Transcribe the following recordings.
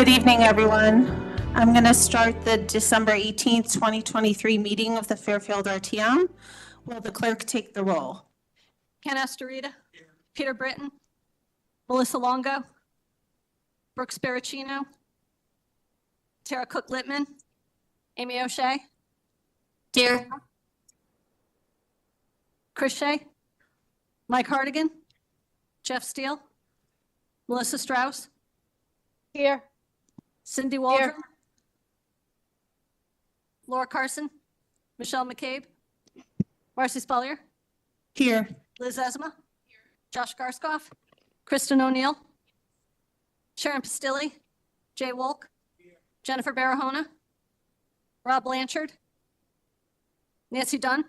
Good evening, everyone. I'm going to start the December 18th, 2023 meeting of the Fairfield RTM. Will the clerk take the roll? Ken Astorita, Peter Britton, Melissa Longo, Brooke Sparacino, Tara Cook-Littman, Amy O'Shea. Here. Chris Shea, Mike Hardigan, Jeff Steele, Melissa Strauss. Here. Cindy Waldron. Here. Laura Carson, Michelle McCabe, Marcy Spullier. Here. Liz Esma. Here. Josh Garskoff, Kristen O'Neill, Sharon Pastilli, Jay Wolk, here. Jennifer Barahona, Rob Blanchard, Nancy Dunn,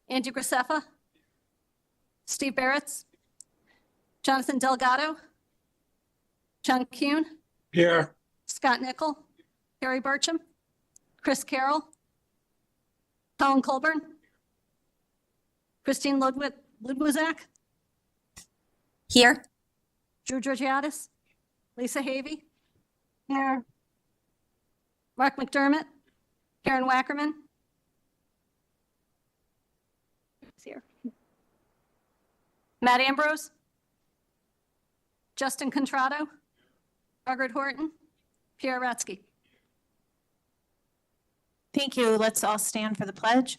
Andy Graceffa, Steve Barretts, Jonathan Delgado, John Kuhn. Here. Scott Nickel, Harry Burcham, Chris Carroll, Colin Colburn, Christine Ludwizak. Here. Drew Georgiadis, Lisa Havey. Here. Mark McDermott, Karen Wackerman. Here. Matt Ambrose, Justin Contrado, Margaret Horton, Pierre Ratsky. Thank you. Let's all stand for the pledge.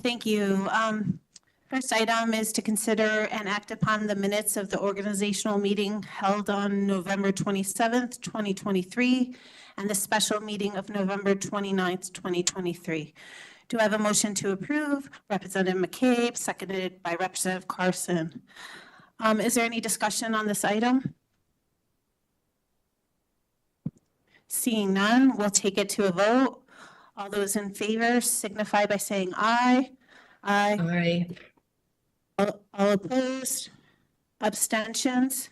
Thank you. First item is to consider and act upon the minutes of the organizational meeting held on November 27th, 2023, and the special meeting of November 29th, 2023. Do I have a motion to approve? Representative McCabe, seconded by Representative Carson. Is there any discussion on this item? Seeing none, we'll take it to a vote. All those in favor signify by saying aye. Aye. Aye. All opposed? Abstentions?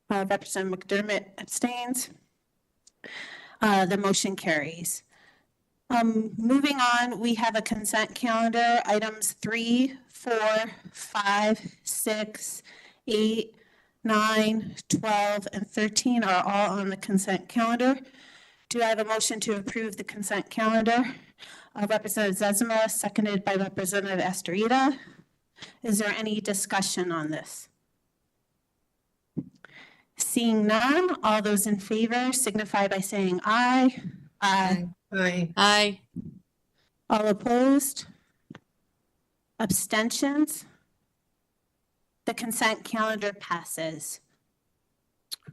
Representative McDermott abstains. The motion carries. Moving on, we have a consent calendar. Items 3, 4, 5, 6, 8, 9, 12, and 13 are all on the consent calendar. Do I have a motion to approve the consent calendar? Representative Zezima, seconded by Representative Astorita. Is there any discussion on this? Seeing none, all those in favor signify by saying aye. Aye. Aye. Aye. All opposed? Abstentions? The consent calendar passes.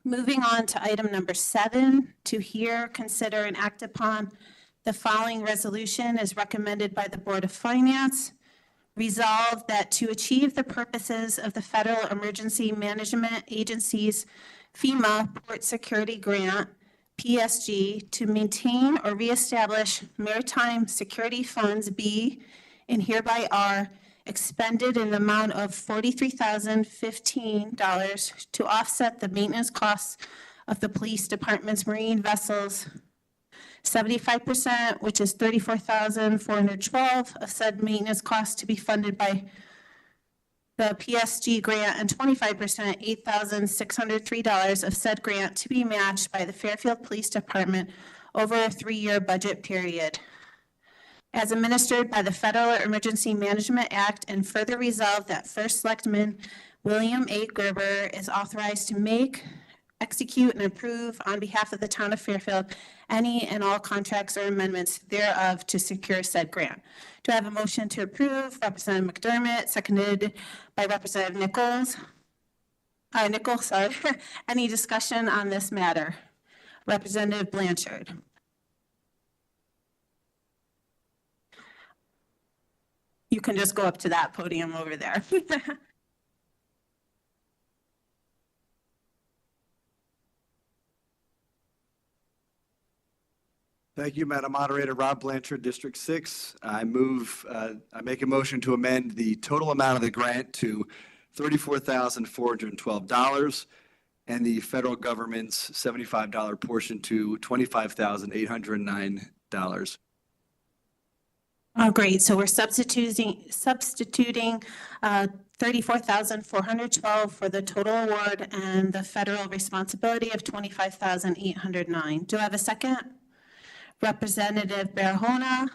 Moving on to item number 7, to hear, consider, and act upon the following resolution as recommended by the Board of Finance. Resolved that to achieve the purposes of the Federal Emergency Management Agency's FEMA Port Security Grant, PSG, to maintain or reestablish maritime security funds be and hereby are expended in the amount of $43,015 to offset the maintenance costs of the police department's marine vessels. 75%, which is $34,412 of said maintenance costs to be funded by the PSG grant, and 25%, $8,603 of said grant to be matched by the Fairfield Police Department over a 3-year budget period. As administered by the Federal Emergency Management Act, and further resolved that First Selectman William A. Gerber is authorized to make, execute, and approve on behalf of the town of Fairfield any and all contracts or amendments thereof to secure said grant. Do I have a motion to approve? Representative McDermott, seconded by Representative Nichols. Any discussion on this matter? Representative Blanchard. You can just go up to that podium over there. Thank you, Madam Moderator. Rob Blanchard, District 6. I make a motion to amend the total amount of the grant to $34,412, and the federal government's $75 portion to $25,809. Oh, great. So we're substituting $34,412 for the total award and the federal responsibility of $25,809. Do I have a second? Representative Barahona,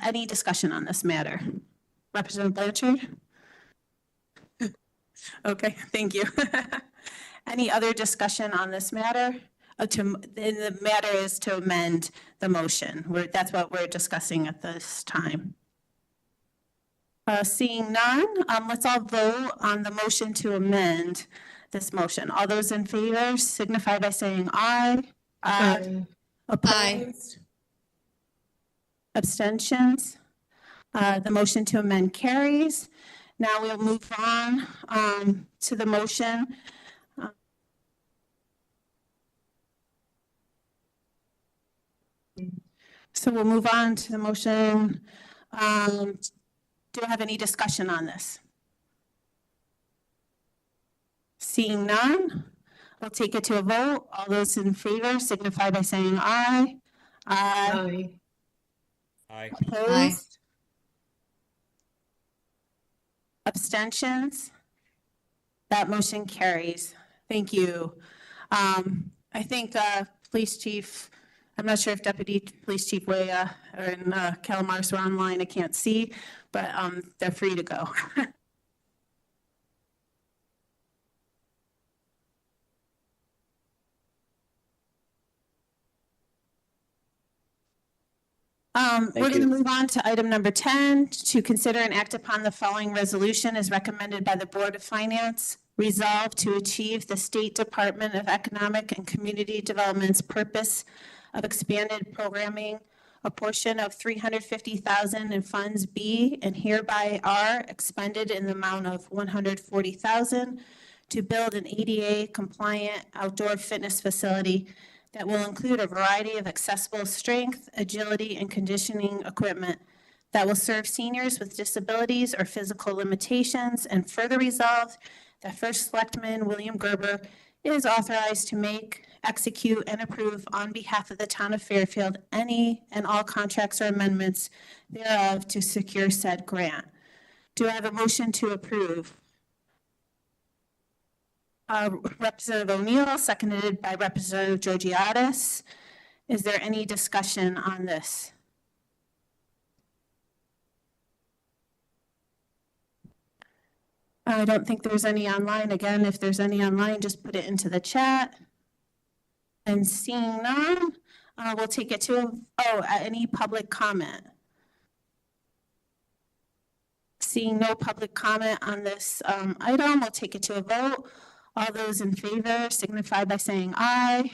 any discussion on this matter? Representative Blanchard? Okay, thank you. Any other discussion on this matter? The matter is to amend the motion. That's what we're discussing at this time. Seeing none, let's all vote on the motion to amend this motion. All those in favor signify by saying aye. Aye. Opposed? Abstentions? The motion to amend carries. Now we'll move on to the motion. So we'll move on to the motion. Do I have any discussion on this? Seeing none, I'll take it to a vote. All those in favor signify by saying aye. Aye. Aye. Opposed? Abstentions? That motion carries. Thank you. I think Police Chief, I'm not sure if Deputy Police Chief Weah and Calamars were online. I can't see, but they're free to go. We're going to move on to item number 10, to consider and act upon the following resolution as recommended by the Board of Finance. Resolved to achieve the State Department of Economic and Community Development's purpose of expanded programming, a portion of $350,000 in funds B and hereby are expended in the amount of $140,000 to build an ADA compliant outdoor fitness facility that will include a variety of accessible strength, agility, and conditioning equipment that will serve seniors with disabilities or physical limitations, and further resolved that First Selectman William Gerber is authorized to make, execute, and approve on behalf of the town of Fairfield any and all contracts or amendments thereof to secure said grant. Do I have a motion to approve? Representative O'Neill, seconded by Representative Georgiadis. Is there any discussion on this? I don't think there's any online. Again, if there's any online, just put it into the chat. And seeing none, we'll take it to any public comment. Seeing no public comment on this item, we'll take it to a vote. All those in favor signify by saying aye.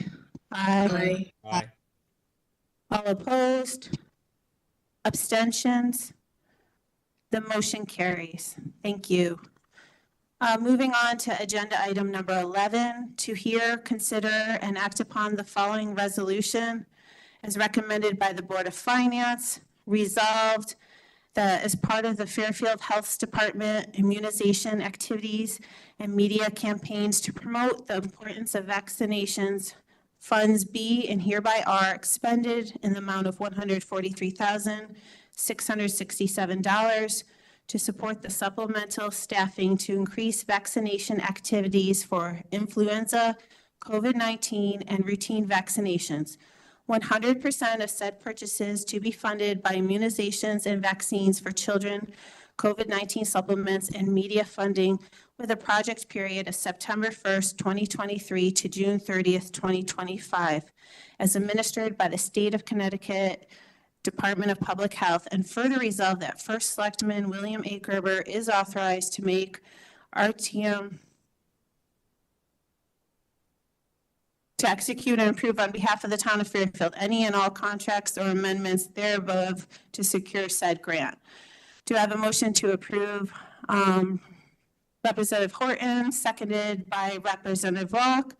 Aye. Aye. All opposed? Abstentions? The motion carries. Thank you. Moving on to agenda item number 11, to hear, consider, and act upon the following resolution as recommended by the Board of Finance. Resolved that as part of the Fairfield Health Department immunization activities and media campaigns to promote the importance of vaccinations, funds B and hereby are expended in the amount of $143,667 to support the supplemental staffing to increase vaccination activities for influenza, COVID-19, and routine vaccinations. 100% of said purchases to be funded by immunizations and vaccines for children, COVID-19 supplements, and media funding with a project period of September 1st, 2023 to June 30th, 2025, as administered by the State of Connecticut Department of Public Health, and further resolve that First Selectman William A. Gerber is authorized to make RTM to execute and approve on behalf of the town of Fairfield any and all contracts or amendments thereof to secure said grant. Do I have a motion to approve? Representative Horton, seconded by Representative Rock.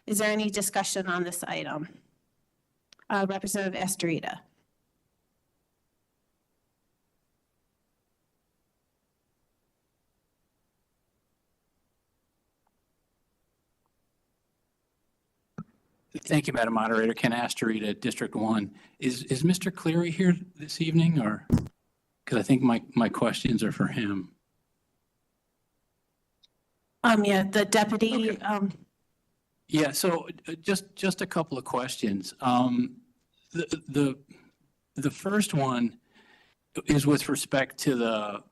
Is there any discussion on this item? Representative Astorita. Thank you, Madam Moderator. Ken Astorita, District 1. Is Mr. Cleary here this evening, or? Because I think my questions are for him. Yeah, the deputy, Okay. Yeah, so just a couple of questions. The first one is with respect to the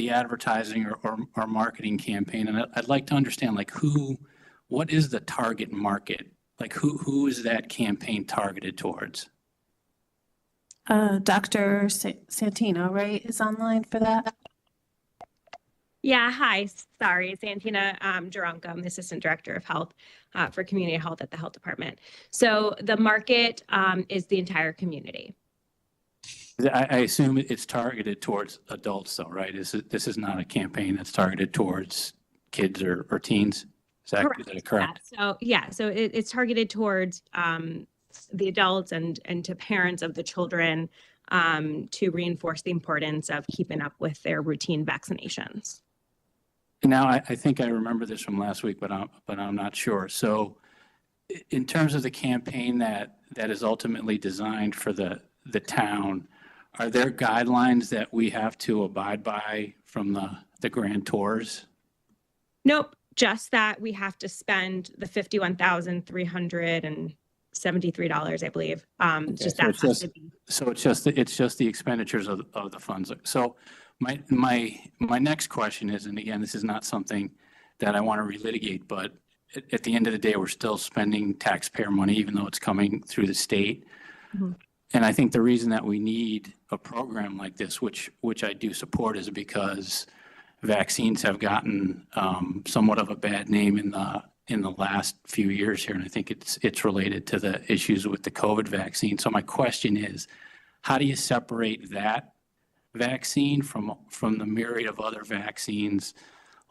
advertising or marketing campaign, and I'd like to understand like what is the target market? Like who is that campaign targeted towards? Dr. Santino, right, is online for that? Yeah, hi. Sorry, Santina Duranko. I'm the Assistant Director of Health for Community Health at the Health Department. So the market is the entire community. I assume it's targeted towards adults though, right? This is not a campaign that's targeted towards kids or teens? Is that correct? So it's targeted towards the adults and to parents of the children to reinforce the importance of keeping up with their routine vaccinations. Now, I think I remember this from last week, but I'm not sure. So in terms of the campaign that is ultimately designed for the town, are there guidelines that we have to abide by from the grantors? Nope, just that we have to spend the $51,373, I believe. So it's just the expenditures of the funds. So my next question is, and again, this is not something that I want to relitigate, but at the end of the day, we're still spending taxpayer money, even though it's coming through the state. Mm-hmm. And I think the reason that we need a program like this, which I do support, is because vaccines have gotten somewhat of a bad name in the last few years here, and I think it's related to the issues with the COVID vaccine. So my question is, how do you separate that vaccine from the myriad of other vaccines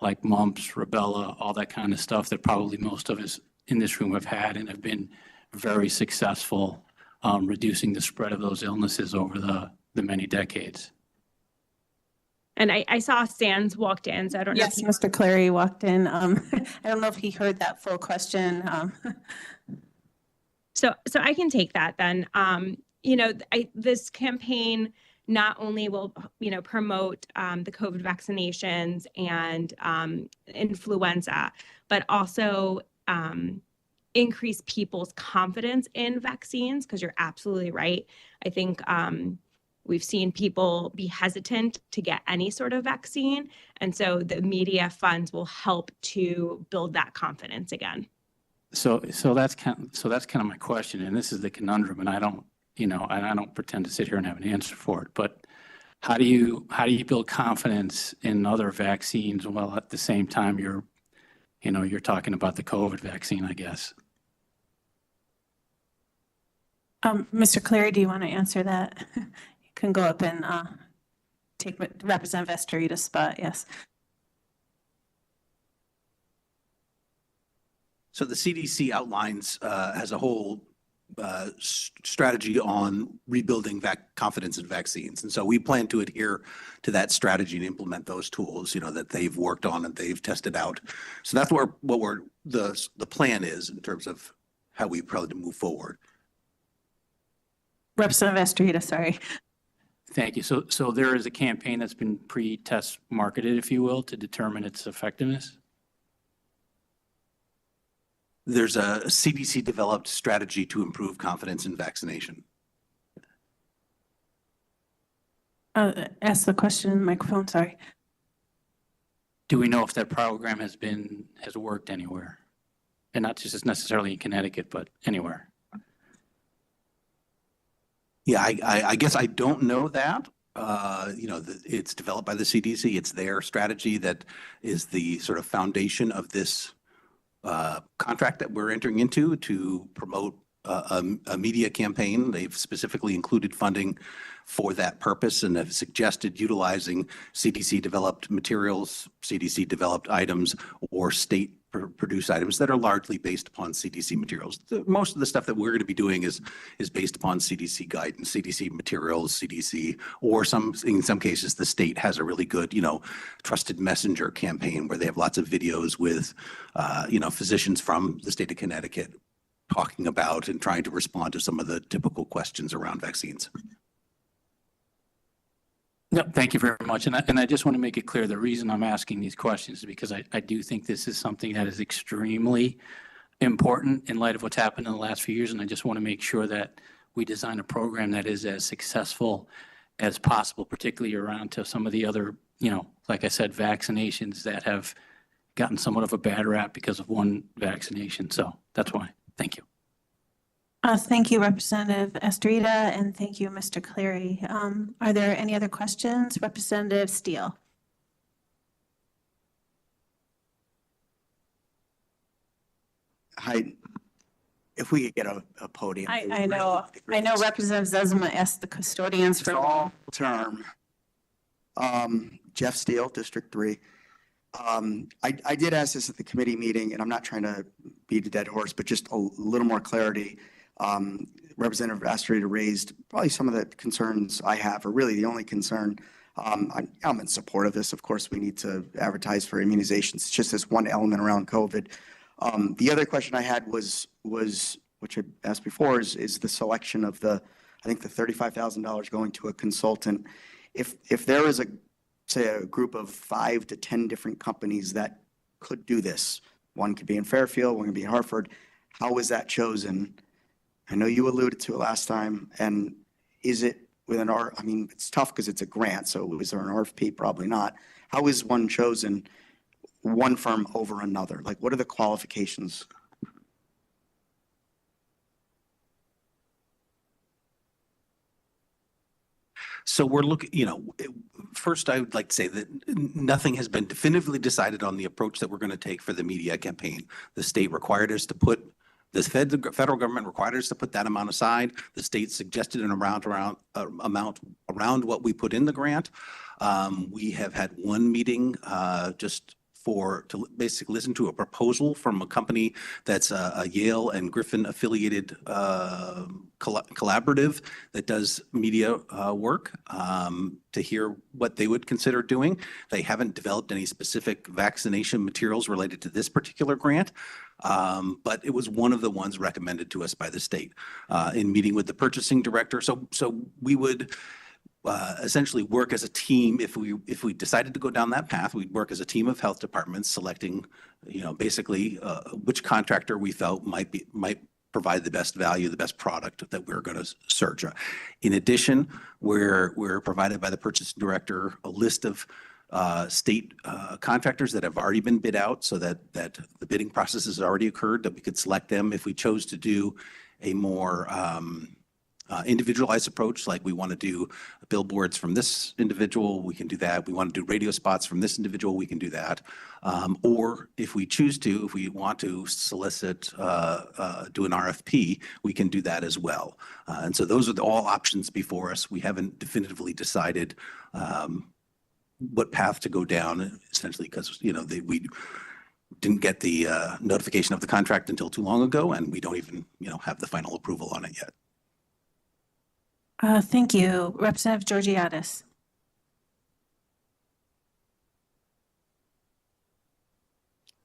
like mumps, rubella, all that kind of stuff that probably most of us in this room have had and have been very successful reducing the spread of those illnesses over the many decades? And I saw Sands walked in, so I don't know. Yes, Mr. Clary walked in. I don't know if he heard that full question. So I can take that then. This campaign not only will, promote the COVID vaccinations and influenza, but also increase people's confidence in vaccines, because you're absolutely right. I think we've seen people be hesitant to get any sort of vaccine. And so the media funds will help to build that confidence again. So that's kind of my question, and this is the conundrum, and I don't pretend to sit here and have an answer for it, but how do you build confidence in other vaccines while at the same time you're talking about the COVID vaccine, I guess? Mr. Clary, do you want to answer that? You can go up and take Representative Estorita's spot, yes. So the CDC outlines has a whole strategy on rebuilding confidence in vaccines. And so we plan to adhere to that strategy and implement those tools, that they've worked on and they've tested out. So that's what the plan is in terms of how we probably move forward. Representative Estorita, sorry. Thank you. So there is a campaign that's been pre-test marketed, if you will, to determine its effectiveness? There's a CDC developed strategy to improve confidence in vaccination. Ask the question in the microphone, sorry. Do we know if that program has worked anywhere? And not just necessarily in Connecticut, but anywhere? Yeah, I guess I don't know that. It's developed by the CDC. It's their strategy that is the sort of foundation of this contract that we're entering into to promote a media campaign. They've specifically included funding for that purpose and have suggested utilizing CDC-developed materials, CDC-developed items, or state-produced items that are largely based upon CDC materials. Most of the stuff that we're going to be doing is based upon CDC guidance, CDC materials, CDC, or in some cases, the state has a really good, trusted messenger campaign where they have lots of videos with, physicians from the state of Connecticut talking about and trying to respond to some of the typical questions around vaccines. No, thank you very much. And I just want to make it clear, the reason I'm asking these questions is because I do think this is something that is extremely important in light of what's happened in the last few years. And I just want to make sure that we design a program that is as successful as possible, particularly around to some of the other, like I said, vaccinations that have gotten somewhat of a bad rap because of one vaccination. So that's why. Thank you. Thank you, Representative Estrada, and thank you, Mr. Cleary. Are there any other questions? Representative Steele. Hi, if we could get a podium. I know Representative Zezima asked the custodians for. All term. Jeff Steele, District 3. I did ask this at the committee meeting, and I'm not trying to beat a dead horse, but just a little more clarity. Representative Estrada raised probably some of the concerns I have, or really the only concern. I'm in support of this. Of course, we need to advertise for immunizations. It's just this one element around COVID. The other question I had was which I asked before, is the selection of I think the $35,000 going to a consultant. If there is say a group of 5 to 10 different companies that could do this, one could be in Fairfield, one could be in Hartford, how is that chosen? I know you alluded to it last time, and is it with I mean, it's tough because it's a grant, so is there an RFP? Probably not. How is one chosen, one firm over another? Like, what are the qualifications? So we're looking, first I would like to say that nothing has been definitively decided on the approach that we're going to take for the media campaign. The state required us to put, the federal government required us to put that amount aside. The state suggested an amount around what we put in the grant. We have had one meeting just to basically listen to a proposal from a company that's a Yale and Griffin affiliated collaborative that does media work, to hear what they would consider doing. They haven't developed any specific vaccination materials related to this particular grant, but it was one of the ones recommended to us by the state in meeting with the purchasing director. So we would essentially work as a team. If we decided to go down that path, we'd work as a team of health departments selecting, basically which contractor we felt might provide the best value, the best product that we're going to search. In addition, we're provided by the purchasing director a list of state contractors that have already been bid out, so that the bidding process has already occurred, that we could select them if we chose to do a more individualized approach, like we want to do billboards from this individual, we can do that. We want to do radio spots from this individual, we can do that. Or if we choose to, if we want to solicit, do an RFP, we can do that as well. And so those are all options before us. We haven't definitively decided what path to go down, essentially because, we didn't get the notification of the contract until too long ago, and we don't even, have the final approval on it yet. Thank you. Representative Georgiadis.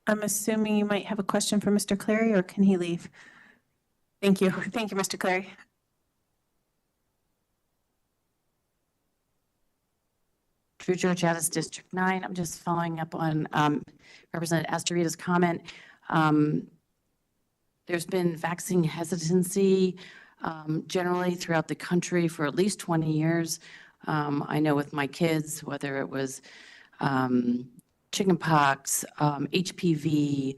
I'm assuming you might have a question for Mr. Cleary, or can he leave? Thank you. Thank you, Mr. Cleary. Drew Georgiadis, District 9. I'm just following up on Representative Estrada's comment. There's been vaccine hesitancy generally throughout the country for at least 20 years. I know with my kids, whether it was chickenpox, HPV,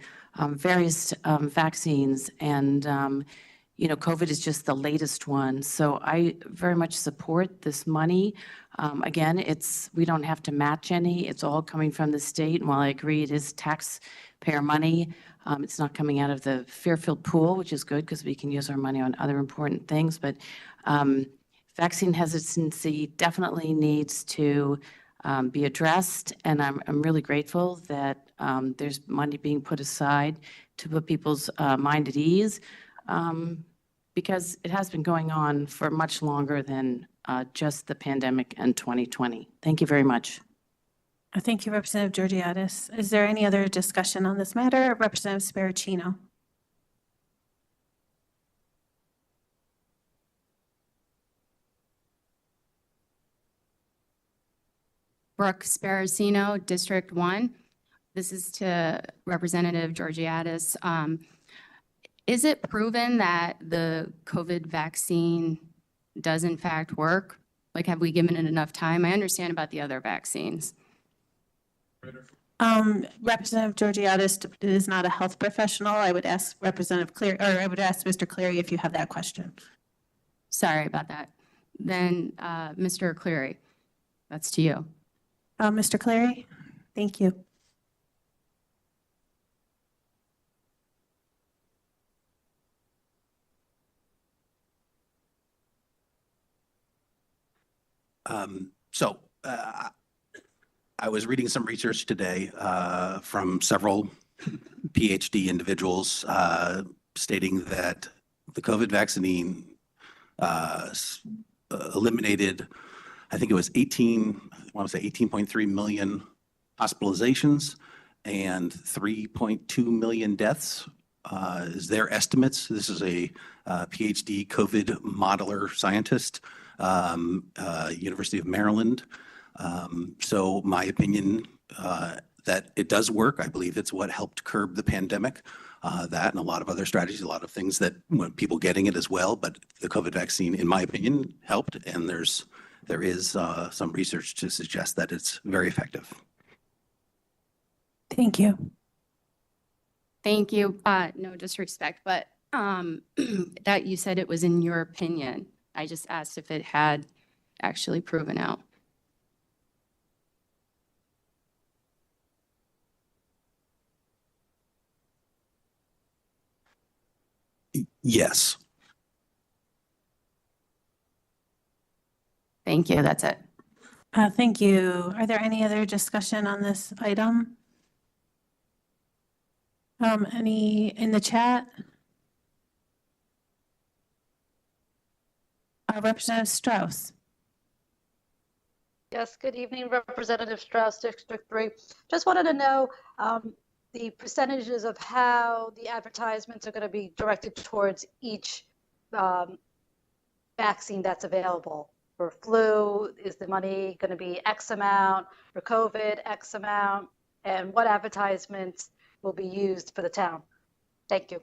various vaccines, and COVID is just the latest one. So I very much support this money. Again, we don't have to match any. It's all coming from the state. And while I agree it is taxpayer money, it's not coming out of the Fairfield pool, which is good because we can use our money on other important things. But vaccine hesitancy definitely needs to be addressed. And I'm really grateful that there's money being put aside to put people's mind at ease, because it has been going on for much longer than just the pandemic and 2020. Thank you very much. Thank you, Representative Georgiadis. Is there any other discussion on this matter? Representative Sparacino. Brooke Sparacino, District 1. This is to Representative Georgiadis. Is it proven that the COVID vaccine does in fact work? Like, have we given it enough time? I understand about the other vaccines. Representative Georgiadis is not a health professional. I would ask Representative Cleary, or I would ask Mr. Cleary if you have that question. Sorry about that. Then, Mr. Cleary, that's to you. Mr. Cleary, thank you. I was reading some research today from several PhD individuals stating that the COVID vaccine eliminated, I think it was 18.3 million hospitalizations and 3.2 million deaths is their estimates. This is a PhD COVID modeler scientist, University of Maryland. So my opinion that it does work. I believe it's what helped curb the pandemic. That and a lot of other strategies, a lot of things that people getting it as well. But the COVID vaccine, in my opinion, helped. And there is some research to suggest that it's very effective. Thank you. Thank you. No disrespect, but that you said it was in your opinion. I just asked if it had actually proven out. Yes. Thank you. That's it. Thank you. Are there any other discussion on this item? Any in the chat? Representative Strauss. Yes, good evening, Representative Strauss, District 3. Just wanted to know the percentages of how the advertisements are going to be directed towards each vaccine that's available. For flu, is the money going to be X amount? For COVID, X amount? And what advertisements will be used for the town? Thank you.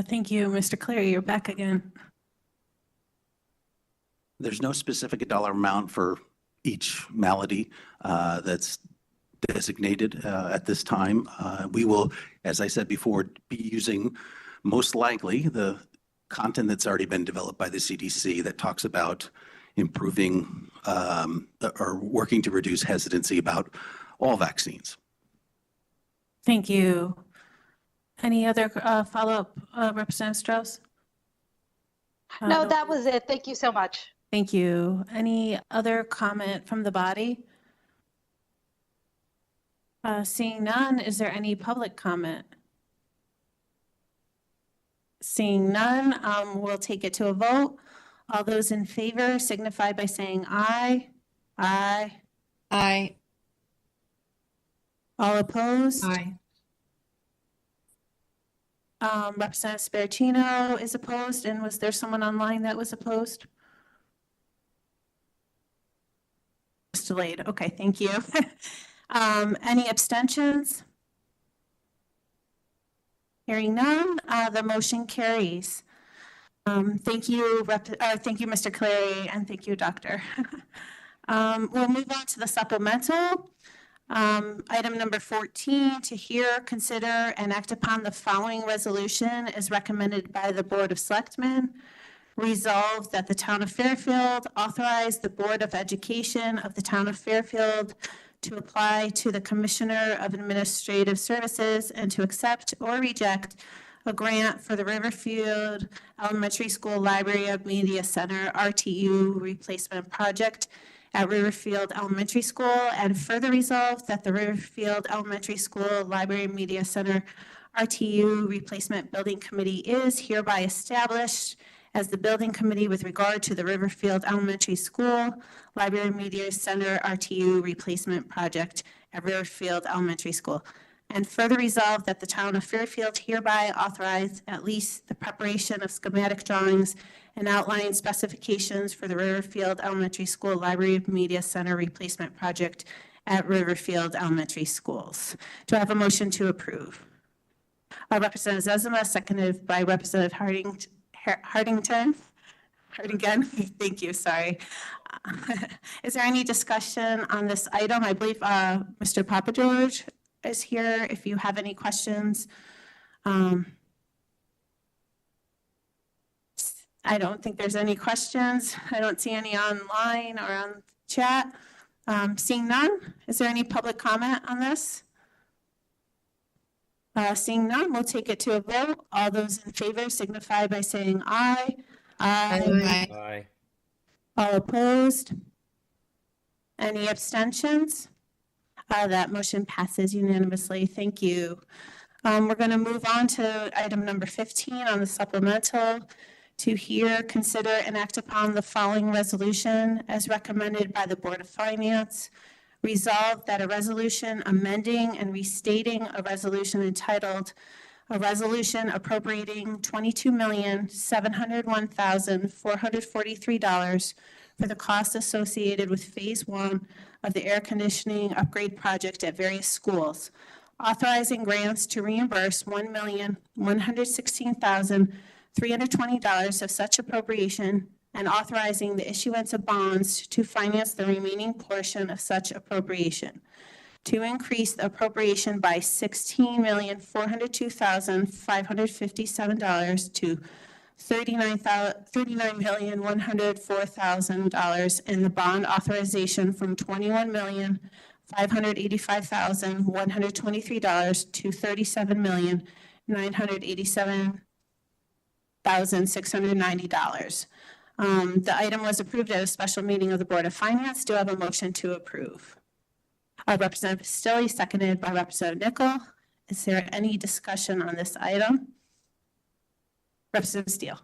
Thank you, Mr. Cleary. You're back again. There's no specific dollar amount for each malady that's designated at this time. We will, as I said before, be using most likely the content that's already been developed by the CDC that talks about improving or working to reduce hesitancy about all vaccines. Thank you. Any other follow-up, Representative Strauss? No, that was it. Thank you so much. Thank you. Any other comment from the body? Seeing none, is there any public comment? Seeing none, we'll take it to a vote. All those in favor signify by saying aye. Aye. Aye. All opposed? Aye. Representative Sparacino is opposed, and was there someone online that was opposed? It's delayed. Okay, thank you. Any abstentions? Hearing none, the motion carries. Thank you, thank you, Mr. Cleary, and thank you, Doctor. We'll move on to the supplemental. Item number 14, to hear, consider, and act upon the following resolution as recommended by the Board of Selectmen. Resolved that the Town of Fairfield authorize the Board of Education of the Town of Fairfield to apply to the Commissioner of Administrative Services and to accept or reject a grant for the Riverfield Elementary School Library of Media Center RTU replacement project at Riverfield Elementary School, and further resolve that the Riverfield Elementary School Library Media Center RTU Replacement Building Committee is hereby established as the building committee with regard to the Riverfield Elementary School Library Media Center RTU Replacement Project at Riverfield Elementary School. And further resolved that the town of Fairfield hereby authorize at least the preparation of schematic drawings and outline specifications for the Riverfield Elementary School Library Media Center replacement project at Riverfield Elementary Schools. Do I have a motion to approve? Representative Zezima, seconded by Representative Hartington. Thank you, sorry. Is there any discussion on this item? I believe Mr. Papageorge is here if you have any questions. I don't think there's any questions. I don't see any online or on chat. Seeing none, is there any public comment on this? Seeing none, we'll take it to a vote. All those in favor signify by saying aye. Aye. Aye. All opposed? Any abstentions? That motion passes unanimously. Thank you. We're going to move on to item number 15 on the supplemental. To hear, consider, and act upon the following resolution as recommended by the Board of Finance. Resolved that a resolution amending and restating a resolution entitled a resolution appropriating $22,701,443 for the costs associated with Phase 1 of the air conditioning upgrade project at various schools, authorizing grants to reimburse $1,116,320 of such appropriation and authorizing the issuance of bonds to finance the remaining portion of such appropriation. To increase the appropriation by $16,402,557 to $39,104,000 in the bond authorization from $21,585,123 to $37,987,690. The item was approved at a special meeting of the Board of Finance. Do I have a motion to approve? Representative Stille, seconded by Representative Nickel. Is there any discussion on this item? Representative Steele.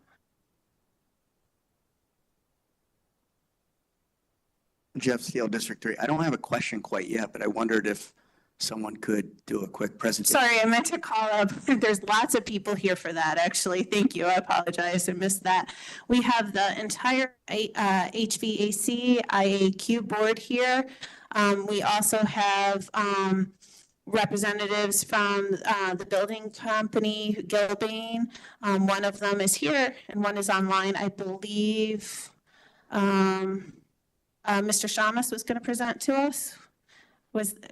Jeff Steele, District 3. I don't have a question quite yet, but I wondered if someone could do a quick presentation. Sorry, I meant to call up. There's lots of people here for that, actually. Thank you. I apologize. I missed that. We have the entire HVAC IAQ board here. We also have representatives from the building company, Gilbane. One of them is here and one is online. I believe Mr. Shamus was going to present to us.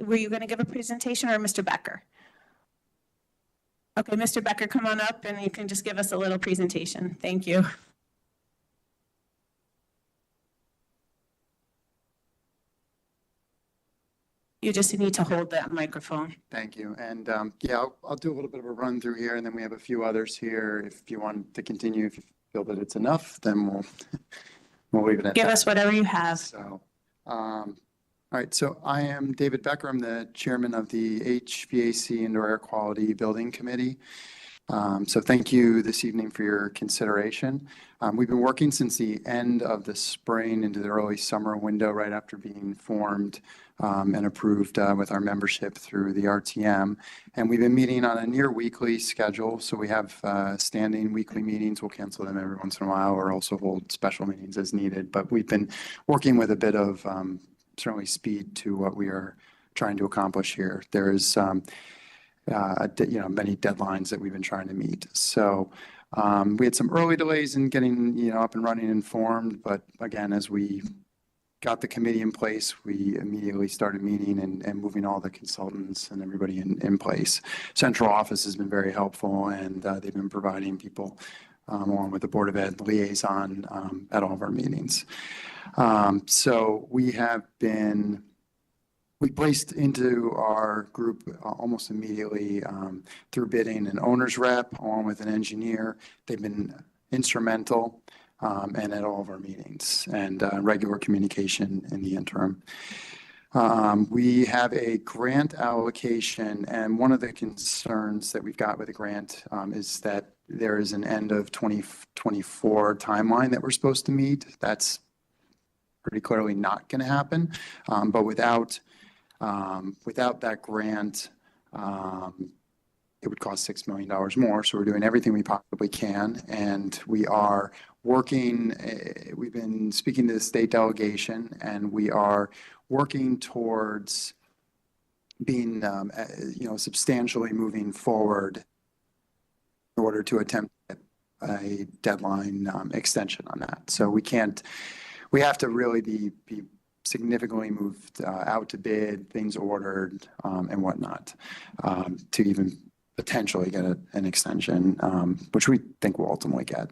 Were you going to give a presentation, or Mr. Becker? Okay, Mr. Becker, come on up and you can just give us a little presentation. Thank you. You just need to hold that microphone. Thank you. And yeah, I'll do a little bit of a run through here, and then we have a few others here. If you want to continue, if you feel that it's enough, then we'll leave it at that. Give us whatever you have. So, all right, so I am David Becker. I'm the chairman of the HVAC Indoor Air Quality Building Committee. So thank you this evening for your consideration. We've been working since the end of the spring into the early summer window, right after being formed and approved with our membership through the RTM. And we've been meeting on a near weekly schedule. So we have standing weekly meetings. We'll cancel them every once in a while or also hold special meetings as needed. But we've been working with a bit of certainly speed to what we are trying to accomplish here. There is many deadlines that we've been trying to meet. So we had some early delays in getting, up and running and formed. But again, as we got the committee in place, we immediately started meeting and moving all the consultants and everybody in place. Central office has been very helpful, and they've been providing people along with the Board of Ed liaison at all of our meetings. So we placed into our group almost immediately through bidding an owner's rep along with an engineer. They've been instrumental and at all of our meetings and regular communication in the interim. We have a grant allocation, and one of the concerns that we've got with the grant is that there is an end of 2024 timeline that we're supposed to meet. That's pretty clearly not going to happen. But without that grant, it would cost $6 million more. So we're doing everything we possibly can. And we are working, we've been speaking to the state delegation, and we are working towards being, substantially moving forward in order to attempt a deadline extension on that. So we have to really be significantly moved out to bid, things ordered, and whatnot, to even potentially get an extension, which we think we'll ultimately get.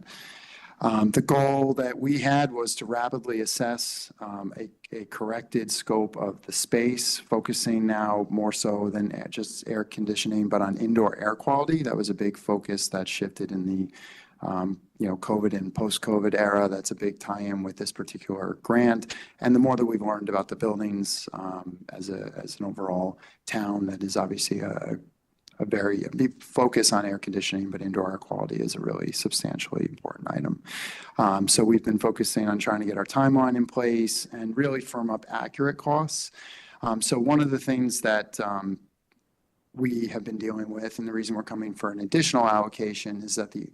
The goal that we had was to rapidly assess a corrected scope of the space, focusing now more so than just air conditioning, but on indoor air quality. That was a big focus that shifted in the COVID and post-COVID era. That's a big tie-in with this particular grant. And the more that we've learned about the buildings as an overall town, that is obviously a big focus on air conditioning, but indoor air quality is a really substantially important item. So we've been focusing on trying to get our timeline in place and really firm up accurate costs. So one of the things that we have been dealing with, and the reason we're coming for an additional allocation, is that the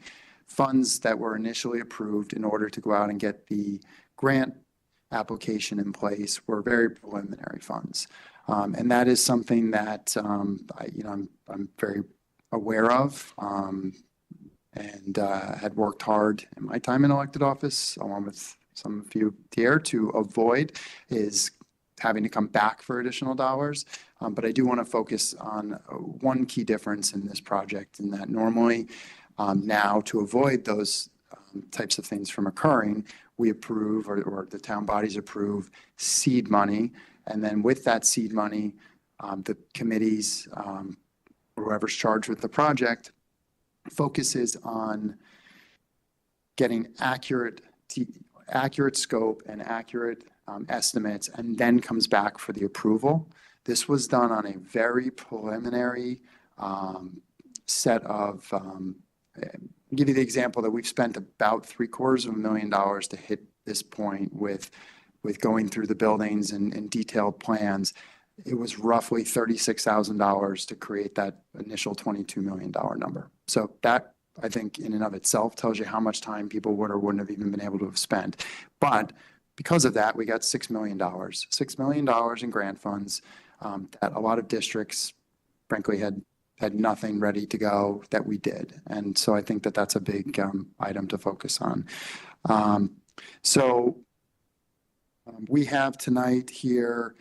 funds that were initially approved in order to go out and get the grant application in place were very preliminary funds. And that is something that I'm very aware of, and had worked hard in my time in elected office, along with some of you here, to avoid, is having to come back for additional dollars. But I do want to focus on one key difference in this project, in that normally now, to avoid those types of things from occurring, we approve, or the town bodies approve, seed money. And then with that seed money, the committees, whoever's charged with the project, focuses on getting accurate scope and accurate estimates, and then comes back for the approval. This was done on a very preliminary set of, I'll give you the example that we've spent about $750,000 to hit this point with going through the buildings and detailed plans. It was roughly $36,000 to create that initial $22 million number. So that, I think, in and of itself tells you how much time people would or wouldn't have even been able to have spent. But because of that, we got $6 million. $6 million in grant funds that a lot of districts, frankly, had nothing ready to go that we did. And so I think that that's a big item to focus on. We have tonight here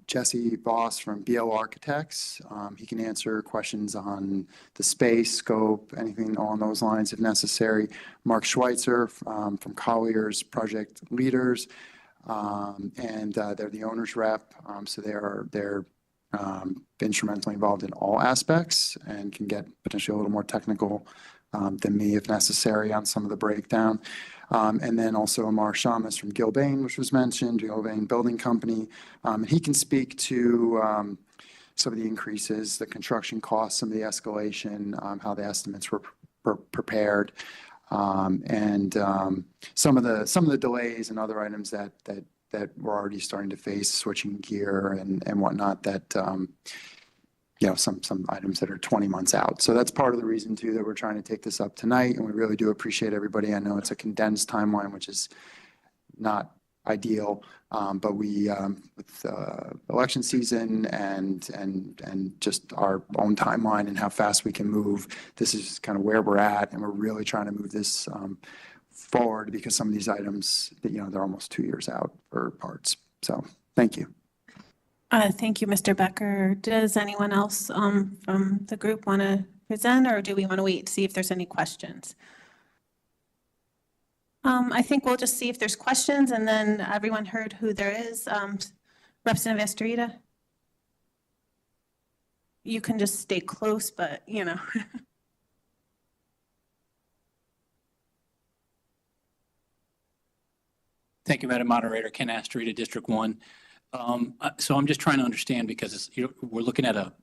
Jesse Voss from BL Architects. He can answer questions on the space, scope, anything along those lines if necessary. Mark Schweitzer from Collier's Project Leaders, and they're the owner's rep, so they're instrumentally involved in all aspects and can get potentially a little more technical than me if necessary on some of the breakdown. And then also Amar Shamas from Gilbane, which was mentioned, Gilbane Building Company. And he can speak to some of the increases, the construction costs, some of the escalation, how the estimates were prepared, and some of the delays and other items that we're already starting to face, switching gear and whatnot, that some items that are 20 months out. So that's part of the reason too that we're trying to take this up tonight, and we really do appreciate everybody. I know it's a condensed timeline, which is not ideal, but we with election season and just our own timeline and how fast we can move, this is kind of where we're at, and we're really trying to move this forward, because some of these items, they're almost 2 years out for parts. So thank you. Thank you, Mr. Becker. Does anyone else from the group want to present, or do we want to wait to see if there's any questions? I think we'll just see if there's questions, and then everyone heard who there is. Representative Estrita? You can just stay close, but Thank you, Madam Moderator. Ken Astrita, District 1. So I'm just trying to understand, because we're looking at a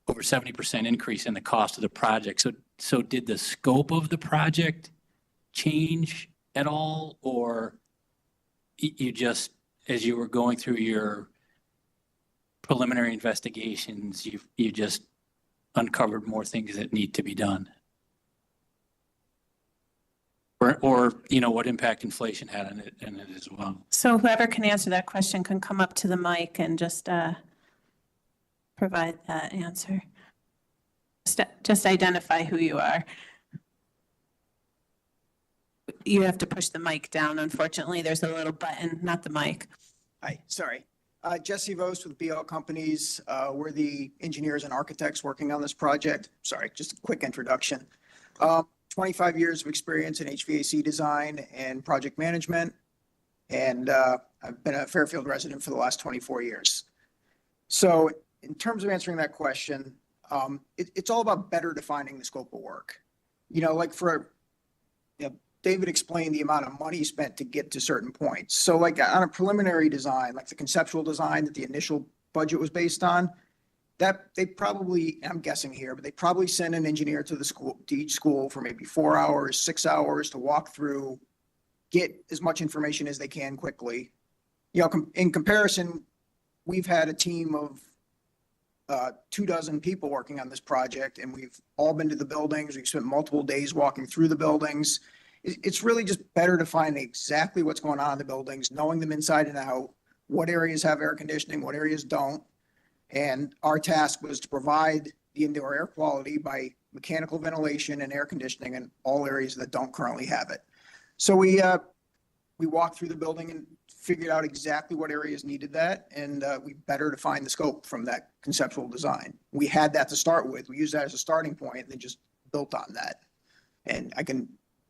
over 70% increase in the cost of the project. So did the scope of the project change at all, or you just, as you were going through your preliminary investigations, you just uncovered more things that need to be done. Or, you know, what impact inflation had in it as well. So whoever can answer that question can come up to the mic and just provide that answer. Just identify who you are. You have to push the mic down. Unfortunately, there's a little button, not the mic. Hi, sorry. Jesse Vost with BL Companies. We're the engineers and architects working on this project. Sorry, just a quick introduction. 25 years of experience in HVAC design and project management. And I've been a Fairfield resident for the last 24 years. So in terms of answering that question, it's all about better defining the scope of work. You know, like David explained the amount of money spent to get to certain points. So like on a preliminary design, like the conceptual design that the initial budget was based on, that they probably, I'm guessing here, but they probably send an engineer to the school, to each school for maybe 4 hours, 6 hours to walk through, get as much information as they can quickly. You know, in comparison, we've had a team of 24 people working on this project, and we've all been to the buildings. We've spent multiple days walking through the buildings. It's really just better to find exactly what's going on in the buildings, knowing them inside and out, what areas have air conditioning, what areas don't. And our task was to provide the indoor air quality by mechanical ventilation and air conditioning in all areas that don't currently have it. So we walked through the building and figured out exactly what areas needed that, and we better defined the scope from that conceptual design. We had that to start with. We used that as a starting point and then just built on that. And I can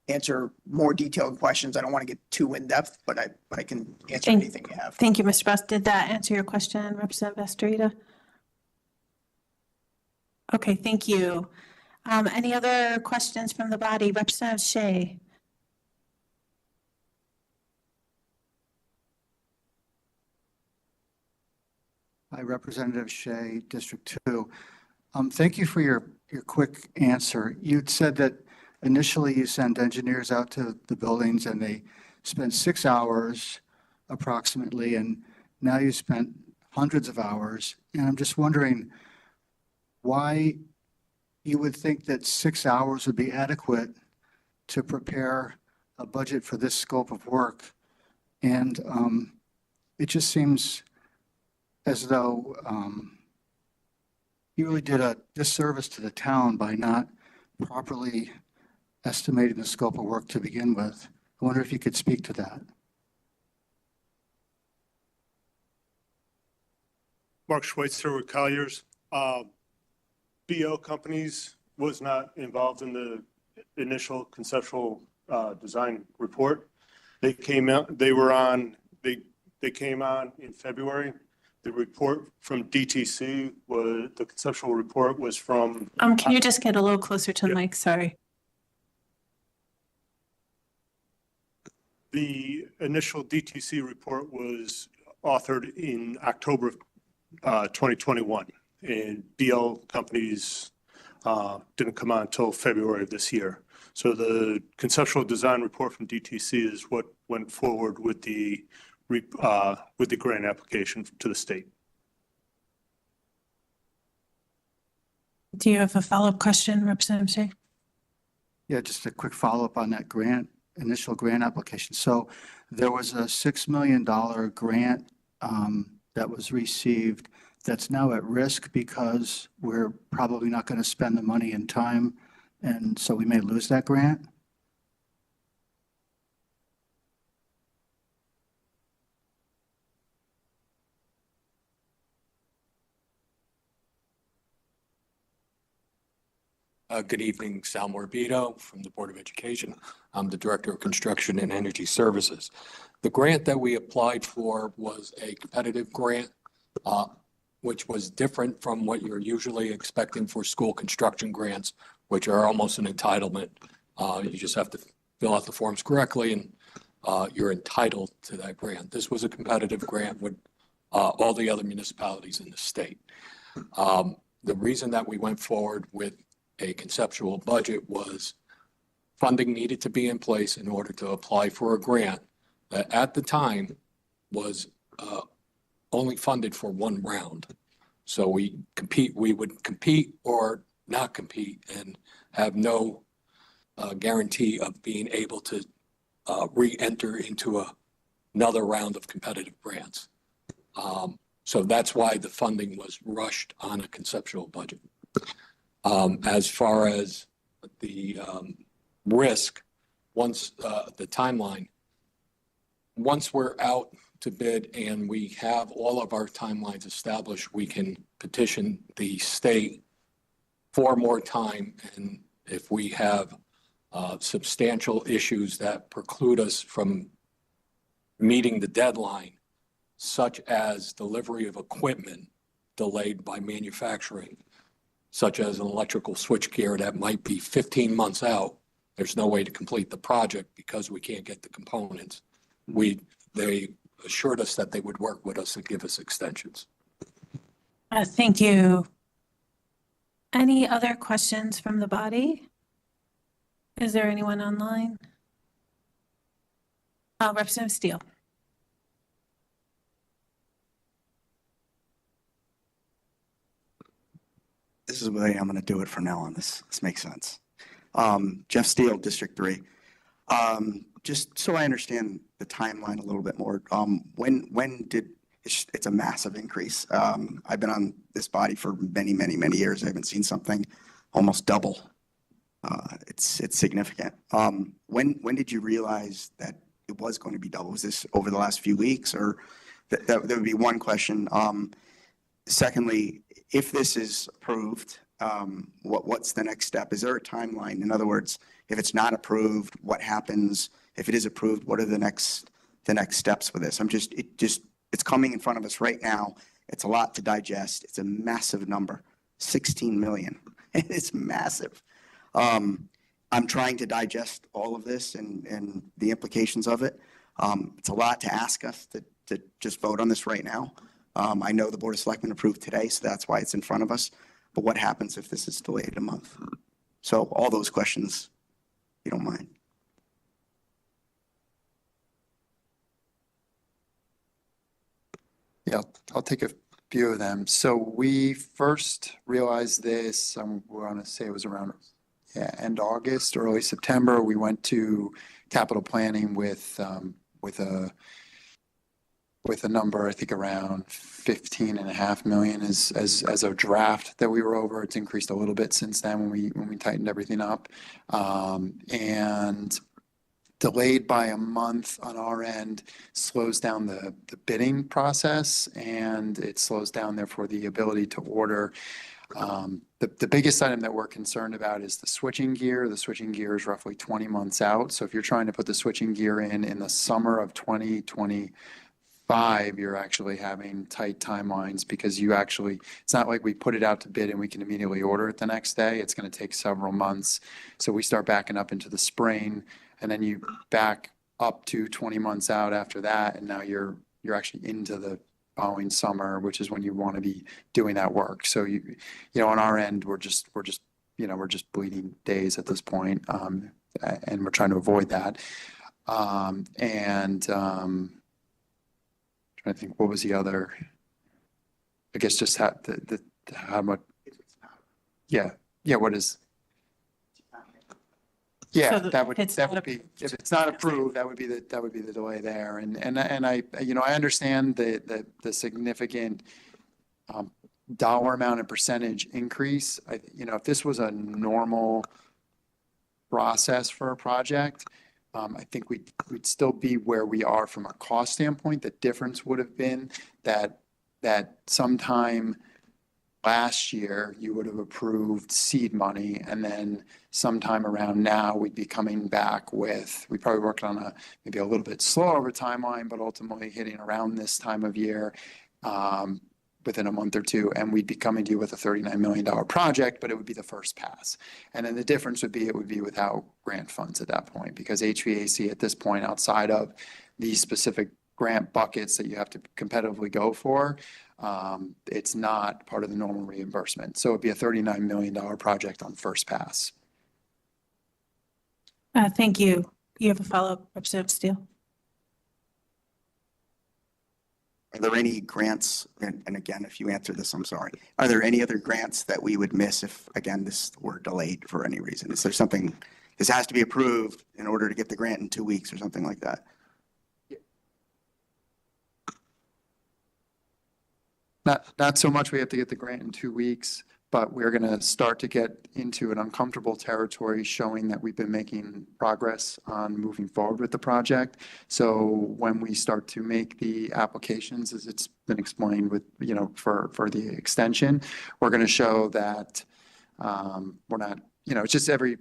answer more detailed questions. I don't want to get too in-depth, but I can answer anything you have. Thank you, Mr. Best. Did that answer your question, Representative Bastarita? Okay, thank you. Any other questions from the body? Representative Shea. Hi, Representative Shea, District 2. Thank you for your quick answer. You'd said that initially you send engineers out to the buildings and they spend 6 hours approximately, and now you spent hundreds of hours. And I'm just wondering why you would think that 6 hours would be adequate to prepare a budget for this scope of work. And it just seems as though you really did a disservice to the town by not properly estimating the scope of work to begin with. I wonder if you could speak to that. Mark Schweitzer with Colliers. BL Companies was not involved in the initial conceptual design report. They came out, they came on in February. The report from DTC was, the conceptual report was from. Can you just get a little closer to the mic? Sorry. The initial DTC report was authored in October of 2021, and BL Companies didn't come on until February of this year. So the conceptual design report from DTC is what went forward with the grant application to the state. Do you have a follow-up question, Representative Shea? Yeah, just a quick follow-up on that initial grant application. So there was a $6 million grant that was received that's now at risk because we're probably not going to spend the money in time, and so we may lose that grant? Good evening, Sal Morbido from the Board of Education. I'm the Director of Construction and Energy Services. The grant that we applied for was a competitive grant, which was different from what you're usually expecting for school construction grants, which are almost an entitlement. You just have to fill out the forms correctly and you're entitled to that grant. This was a competitive grant with all the other municipalities in the state. The reason that we went forward with a conceptual budget was funding needed to be in place in order to apply for a grant that at the time was only funded for one round. So we would compete or not compete and have no guarantee of being able to re-enter into another round of competitive grants. So that's why the funding was rushed on a conceptual budget. As far as the risk, once the timeline, once we're out to bid and we have all of our timelines established, we can petition the state for more time. And if we have substantial issues that preclude us from meeting the deadline, such as delivery of equipment delayed by manufacturing, such as an electrical switchgear that might be 15 months out, there's no way to complete the project because we can't get the components. They assured us that they would work with us and give us extensions. Thank you. Any other questions from the body? Is there anyone online? Representative Steele. This is the way I'm going to do it from now on. This makes sense. Jeff Steele, District 3. Just so I understand the timeline a little bit more, when did, it's a massive increase. I've been on this body for many, many, many years. I haven't seen something almost double. It's significant. When did you realize that it was going to be double? Was this over the last few weeks, or that would be one question. Secondly, if this is approved, what's the next step? Is there a timeline? In other words, if it's not approved, what happens? If it is approved, what are the next steps for this? It's coming in front of us right now. It's a lot to digest. It's a massive number, 16 million. It's massive. I'm trying to digest all of this and the implications of it. It's a lot to ask us to just vote on this right now. I know the Board of Selectmen approved today, so that's why it's in front of us. But what happens if this is delayed a month? So all those questions, if you don't mind. Yeah, I'll take a few of them. So we first realized this, we want to say it was around end August, early September. We went to capital planning with a number, I think around 15.5 million as a draft that we were over. It's increased a little bit since then when we tightened everything up. And delayed by a month on our end slows down the bidding process, and it slows down therefore the ability to order. The biggest item that we're concerned about is the switching gear. The switching gear is roughly 20 months out. So if you're trying to put the switching gear in the summer of 2025, you're actually having tight timelines because it's not like we put it out to bid and we can immediately order it the next day. It's going to take several months. So we start backing up into the spring, and then you back up to 20 months out after that, and now you're actually into the following summer, which is when you want to be doing that work. So on our end, we're just bleeding days at this point, and we're trying to avoid that. Trying to think, what was the other? I guess just how much? Yeah. What is? Yeah, So that would it's be, if it's not approved, that would be the delay there. And I understand the significant dollar amount and percentage increase. If this was a normal process for a project, I think we'd still be where we are from a cost standpoint. The difference would have been that sometime last year, you would have approved seed money, and then sometime around now, we'd be coming back we probably worked on maybe a little bit slower of a timeline, but ultimately hitting around this time of year within a month or two, and we'd be coming to you with a $39 million project, but it would be the first pass. And then the difference would be, it would be without grant funds at that point, because HVAC at this point, outside of these specific grant buckets that you have to competitively go for, it's not part of the normal reimbursement. So it'd be a $39 million project on first pass. Thank you. You have a follow-up, Representative Steele? Are there any grants, and again, if you answer this, I'm sorry, are there any other grants that we would miss if, again, this were delayed for any reason? Is there something, this has to be approved in order to get the grant in 2 weeks or something like that? Not so much we have to get the grant in 2 weeks, but we're going to start to get into an uncomfortable territory showing that we've been making progress on moving forward with the project. So when we start to make the applications, as it's been explained with, for the extension, we're going to show that we're not, it's just every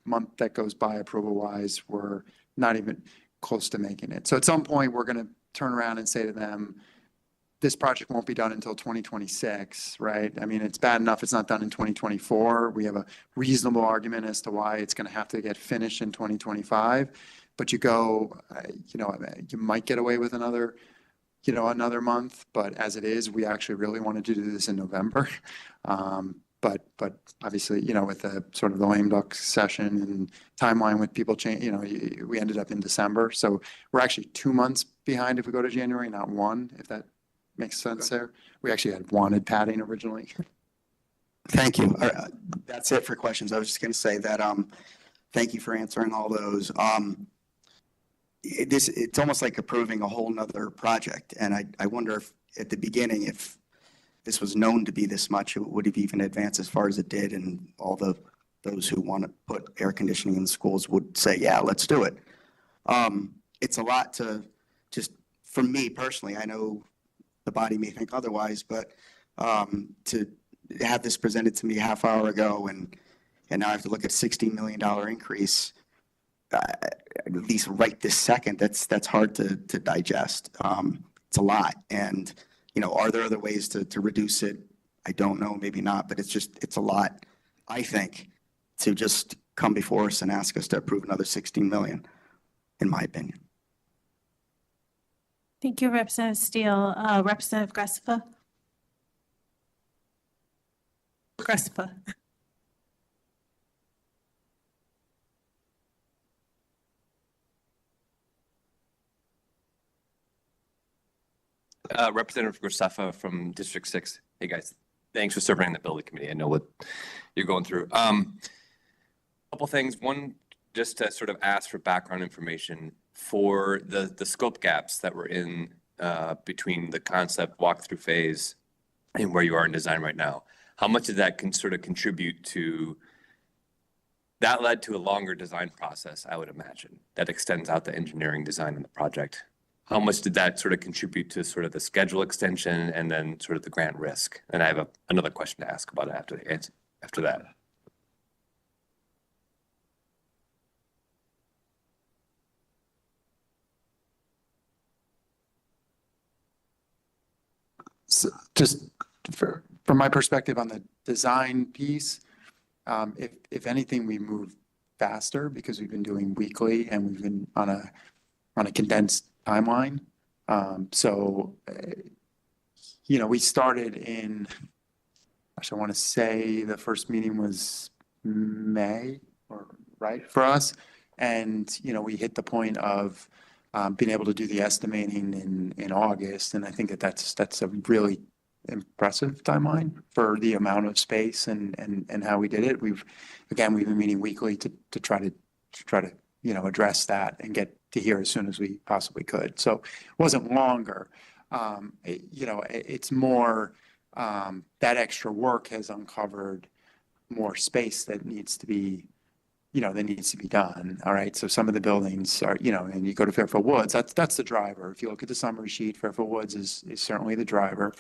month that goes by approval wise, we're not even close to making it. So at some point, we're going to turn around and say to them, this project won't be done until 2026, right? I mean, it's bad enough it's not done in 2024. We have a reasonable argument as to why it's going to have to get finished in 2025. But you go, you might get away with another month. But as it is, we actually really wanted to do this in November. But obviously, with the sort of the lame duck session and timeline with people change, we ended up in December. So we're actually 2 months behind if we go to January, not 1, if that makes sense there. We actually had wanted padding originally. Thank you. That's it for questions. I was just going to say that, thank you for answering all those. It's almost like approving a whole nother project. And I wonder if at the beginning, if this was known to be this much, it would have even advanced as far as it did. And all those who want to put air conditioning in schools would say, yeah, let's do it. It's a lot to just, for me personally, I know the body may think otherwise, but to have this presented to me a half hour ago and now I have to look at $60 million increase, at least right this second, that's hard to digest. It's a lot. And, are there other ways to reduce it? I don't know, maybe not, but it's a lot, I think, to just come before us and ask us to approve another 16 million, in my opinion. Thank you, Representative Steele. Representative Gressifa. Representative Gressifa from District 6. Hey, guys. Thanks for serving in the building committee. I know what you're going through. A couple things. One, just to sort of ask for background information for the scope gaps that were in between the concept walkthrough phase and where you are in design right now. How much of that can sort of contribute to that led to a longer design process, I would imagine, that extends out the engineering design in the project. How much did that sort of contribute to sort of the schedule extension and then sort of the grant risk? And I have another question to ask about it after that. So just from my perspective on the design piece, if anything, we move faster because we've been doing weekly and we've been on a condensed timeline. We started in, I want to say the first meeting was May, right, for us. And, we hit the point of being able to do the estimating in August. And I think that's a really impressive timeline for the amount of space and how we did it. We've been meeting weekly to try to address that and get to here as soon as we possibly could. So it wasn't longer. It's more that extra work has uncovered more space that needs to be done. All right. So some of the buildings are, and you go to Fairfield Woods, that's the driver. If you look at the summary sheet, Fairfield Woods is certainly the driver.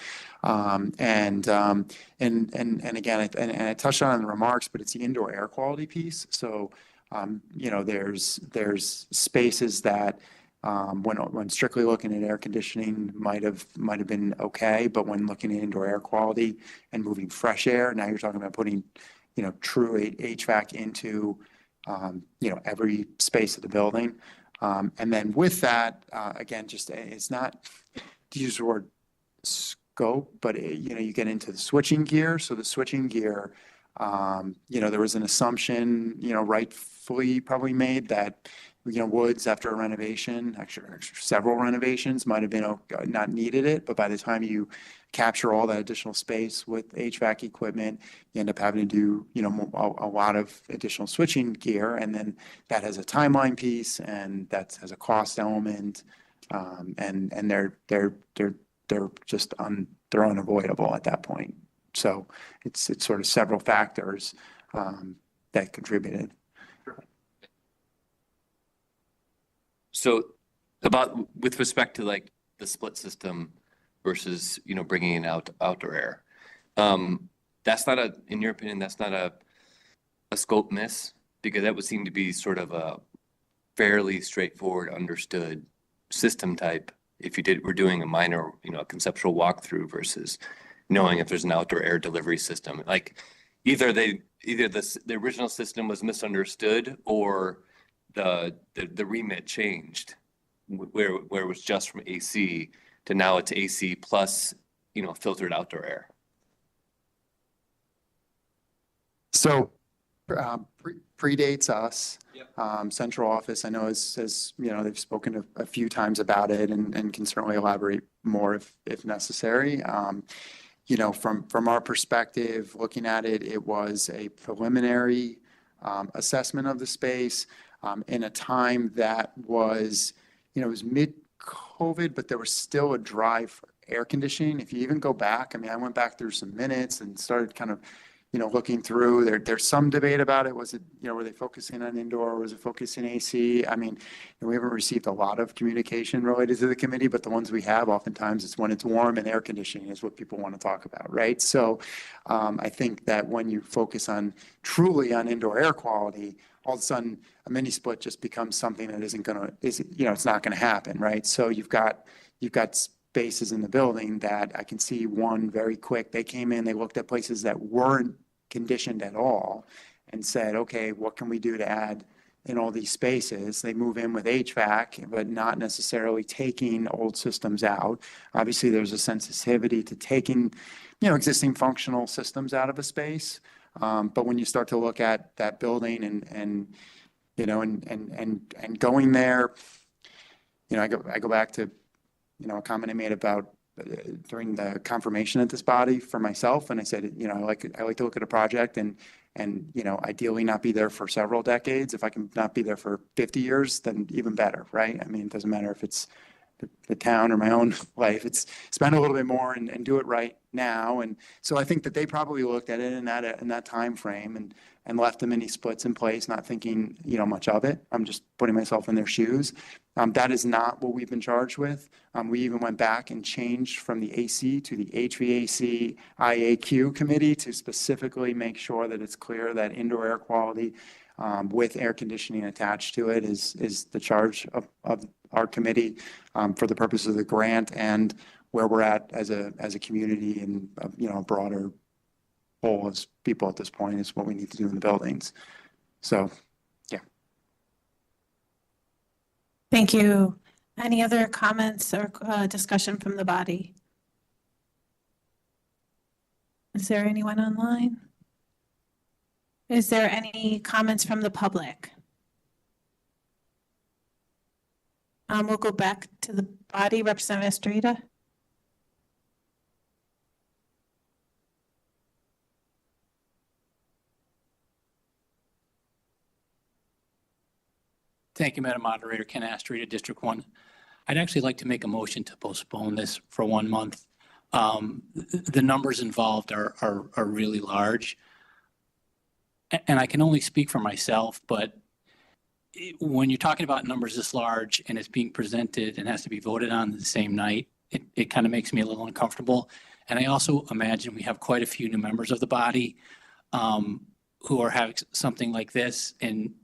And again, I touched on it in the remarks, but it's the indoor air quality piece. So, there's spaces that when strictly looking at air conditioning might have been okay, but when looking at indoor air quality and moving fresh air, now you're talking about putting, true HVAC into, every space of the building. And then with that, again, it's not to use the word scope, but you get into the switching gear. So the switching gear, there was an assumption, rightfully probably made that Woods after a renovation, actually several renovations might have been not needed it, but by the time you capture all that additional space with HVAC equipment, you end up having to do, a lot of additional switching gear, and then that has a timeline piece, and that has a cost element, and they're just they're unavoidable at that point. So it's sort of several factors that contributed. So with respect to like the split system versus, bringing in outdoor air, that's not in your opinion, that's not a scope miss, because that would seem to be sort of a fairly straightforward, understood system type. If we're doing a minor, conceptual walkthrough versus knowing if there's an outdoor air delivery system, like either the original system was misunderstood or the remit changed, where it was just from AC to now it's AC plus, filtered outdoor air. So predates us. Central office, I know has they've spoken a few times about it and can certainly elaborate more if necessary. From our perspective, looking at it, it was a preliminary assessment of the space in a time that was, it was mid-COVID, but there was still a drive for air conditioning. If you even go back, I went back through some minutes and started kind of, looking through. There's some debate about it. Was it, were they focusing on indoor or was it focusing AC? We haven't received a lot of communication related to the committee, but the ones we have, oftentimes it's when it's warm and air conditioning is what people want to talk about, right? So I think that when you focus truly on indoor air quality, all of a sudden a mini split just becomes something that it's not going to happen, right? So you've got spaces in the building that I can see one very quick. They came in, they looked at places that weren't conditioned at all and said, okay, what can we do to add in all these spaces? They move in with HVAC, but not necessarily taking old systems out. Obviously, there's a sensitivity to taking, existing functional systems out of a space. But when you start to look at that building and going there, I go back to, a comment I made about during the confirmation at this body for myself. And I said, I like to look at a project and ideally not be there for several decades. If I can not be there for 50 years, then even better, right? It doesn't matter if it's the town or my own life. It's spend a little bit more and do it right now. And so I think that they probably looked at it in that time frame and left the mini splits in place, not thinking, much of it. I'm just putting myself in their shoes. That is not what we've been charged with. We even went back and changed from the AC to the HVAC IAQ committee to specifically make sure that it's clear that indoor air quality with air conditioning attached to it is the charge of our committee for the purpose of the grant and where we're at as a community and a broader whole as people at this point is what we need to do in the buildings. So, yeah. Thank you. Any other comments or discussion from the body? Is there anyone online? Is there any comments from the public? We'll go back to the body. Representative Estrada. Thank you, Madam Moderator. Ken Estrada, District 1. I'd actually like to make a motion to postpone this for 1 month. The numbers involved are really large. And I can only speak for myself, but when you're talking about numbers this large and it's being presented and has to be voted on the same night, it kind of makes me a little uncomfortable. And I also imagine we have quite a few new members of the body who are having something like this. And,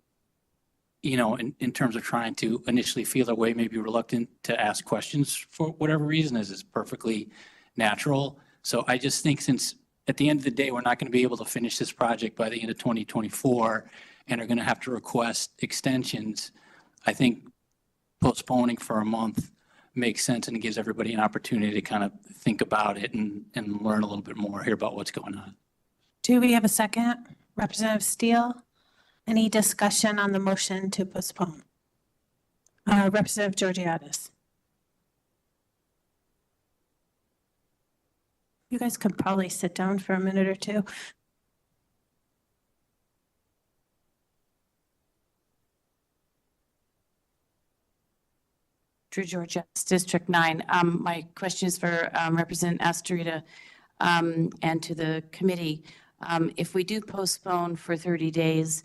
in terms of trying to initially feel their way, maybe reluctant to ask questions for whatever reason is perfectly natural. So I just think since at the end of the day, we're not going to be able to finish this project by the end of 2024 and are going to have to request extensions, I think postponing for a month makes sense and it gives everybody an opportunity to kind of think about it and learn a little bit more, hear about what's going on. Do we have a second? Representative Steele, any discussion on the motion to postpone? Representative Georgiadis. You guys could probably sit down for a minute or two. Drew Georgiadis, District 9. My question is for Representative Astorita and to the committee. If we do postpone for 30 days,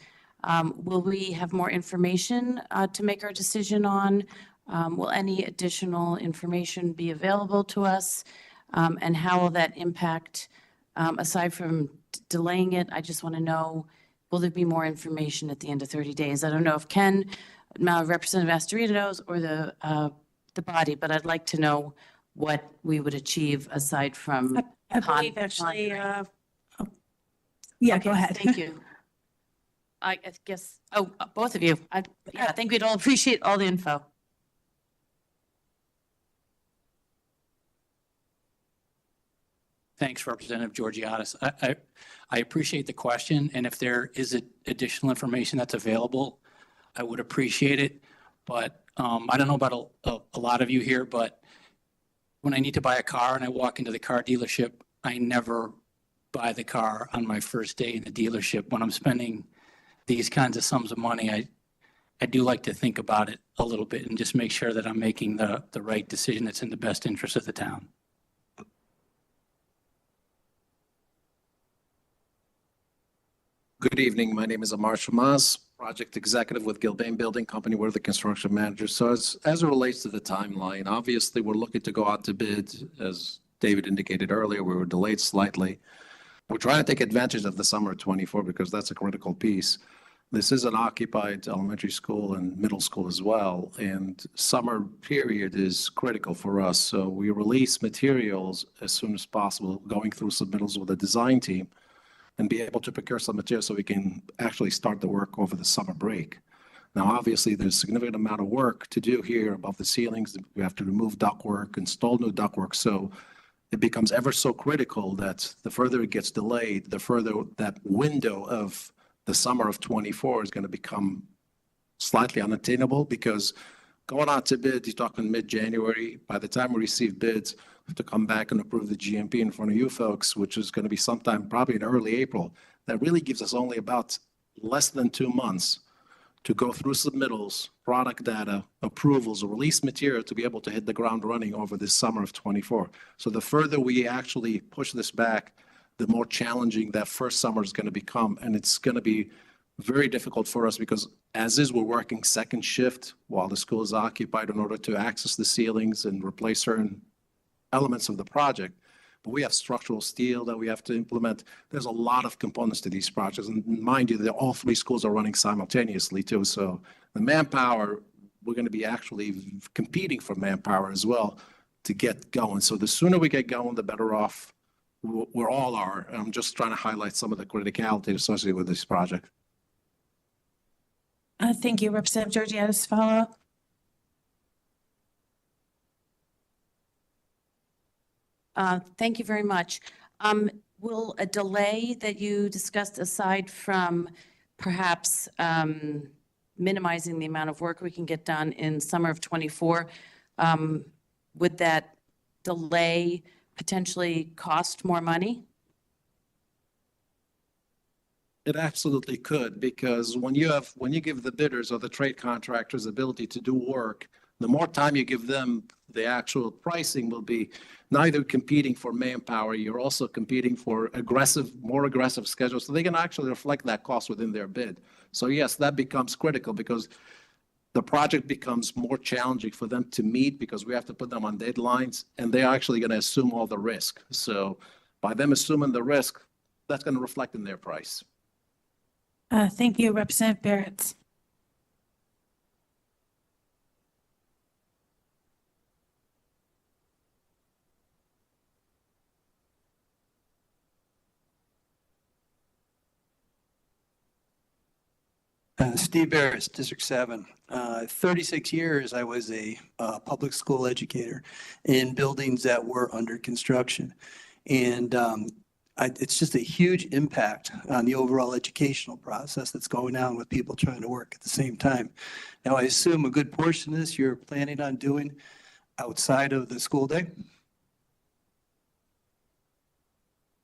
will we have more information to make our decision on? Will any additional information be available to us? And how will that impact, aside from delaying it, I just want to know, will there be more information at the end of 30 days? I don't know if Ken, Representative Astorita knows, or the body, but I'd like to know what we would achieve aside from. I believe actually, yeah, go ahead. Thank you. I guess, both of you. I think we'd all appreciate all the info. Thanks, Representative Georgiadis. I appreciate the question, and if there is additional information that's available, I would appreciate it. But I don't know about a lot of you here, but when I need to buy a car and I walk into the car dealership, I never buy the car on my first day in the dealership. When I'm spending these kinds of sums of money, I do like to think about it a little bit and just make sure that I'm making the right decision that's in the best interest of the town. Good evening. My name is Amar Shamaz, project executive with Gilbane Building Company. We're the construction manager. So as it relates to the timeline, obviously we're looking to go out to bid. As David indicated earlier, we were delayed slightly. We're trying to take advantage of the summer of 24 because that's a critical piece. This is an occupied elementary school and middle school as well. And summer period is critical for us. So we release materials as soon as possible, going through submittals with the design team, and be able to procure some material so we can actually start the work over the summer break. Now, obviously, there's a significant amount of work to do here above the ceilings. We have to remove ductwork, install new ductwork. So it becomes ever so critical that the further it gets delayed, the further that window of the summer of 24 is going to become slightly unattainable, because going out to bid, you're talking mid-January. By the time we receive bids, we have to come back and approve the GMP in front of you folks, which is going to be sometime probably in early April. That really gives us only about less than 2 months to go through submittals, product data, approvals, release material to be able to hit the ground running over this summer of 24. So the further we actually push this back, the more challenging that first summer is going to become. And it's going to be very difficult for us because as is, we're working second shift while the school is occupied in order to access the ceilings and replace certain elements of the project. But we have structural steel that we have to implement. There's a lot of components to these projects. And mind you, that all 3 schools are running simultaneously too. So the manpower, we're going to be actually competing for manpower as well to get going. So the sooner we get going, the better off we all are. I'm just trying to highlight some of the criticality associated with this project. Thank you, Representative Georgiadis. Follow up. Thank you very much. Will a delay that you discussed, aside from perhaps minimizing the amount of work we can get done in summer of 24, would that delay potentially cost more money? It absolutely could, because when you give the bidders or the trade contractors the ability to do work, the more time you give them, the actual pricing will be neither competing for manpower, you're also competing for more aggressive schedules. So they can actually reflect that cost within their bid. So yes, that becomes critical because the project becomes more challenging for them to meet because we have to put them on deadlines, and they're actually going to assume all the risk. So by them assuming the risk, that's going to reflect in their price. Thank you, Representative Barrett. Steve Barris, District 7. 36 years I was a public school educator in buildings that were under construction. And it's just a huge impact on the overall educational process that's going on with people trying to work at the same time. Now, I assume a good portion of this you're planning on doing outside of the school day?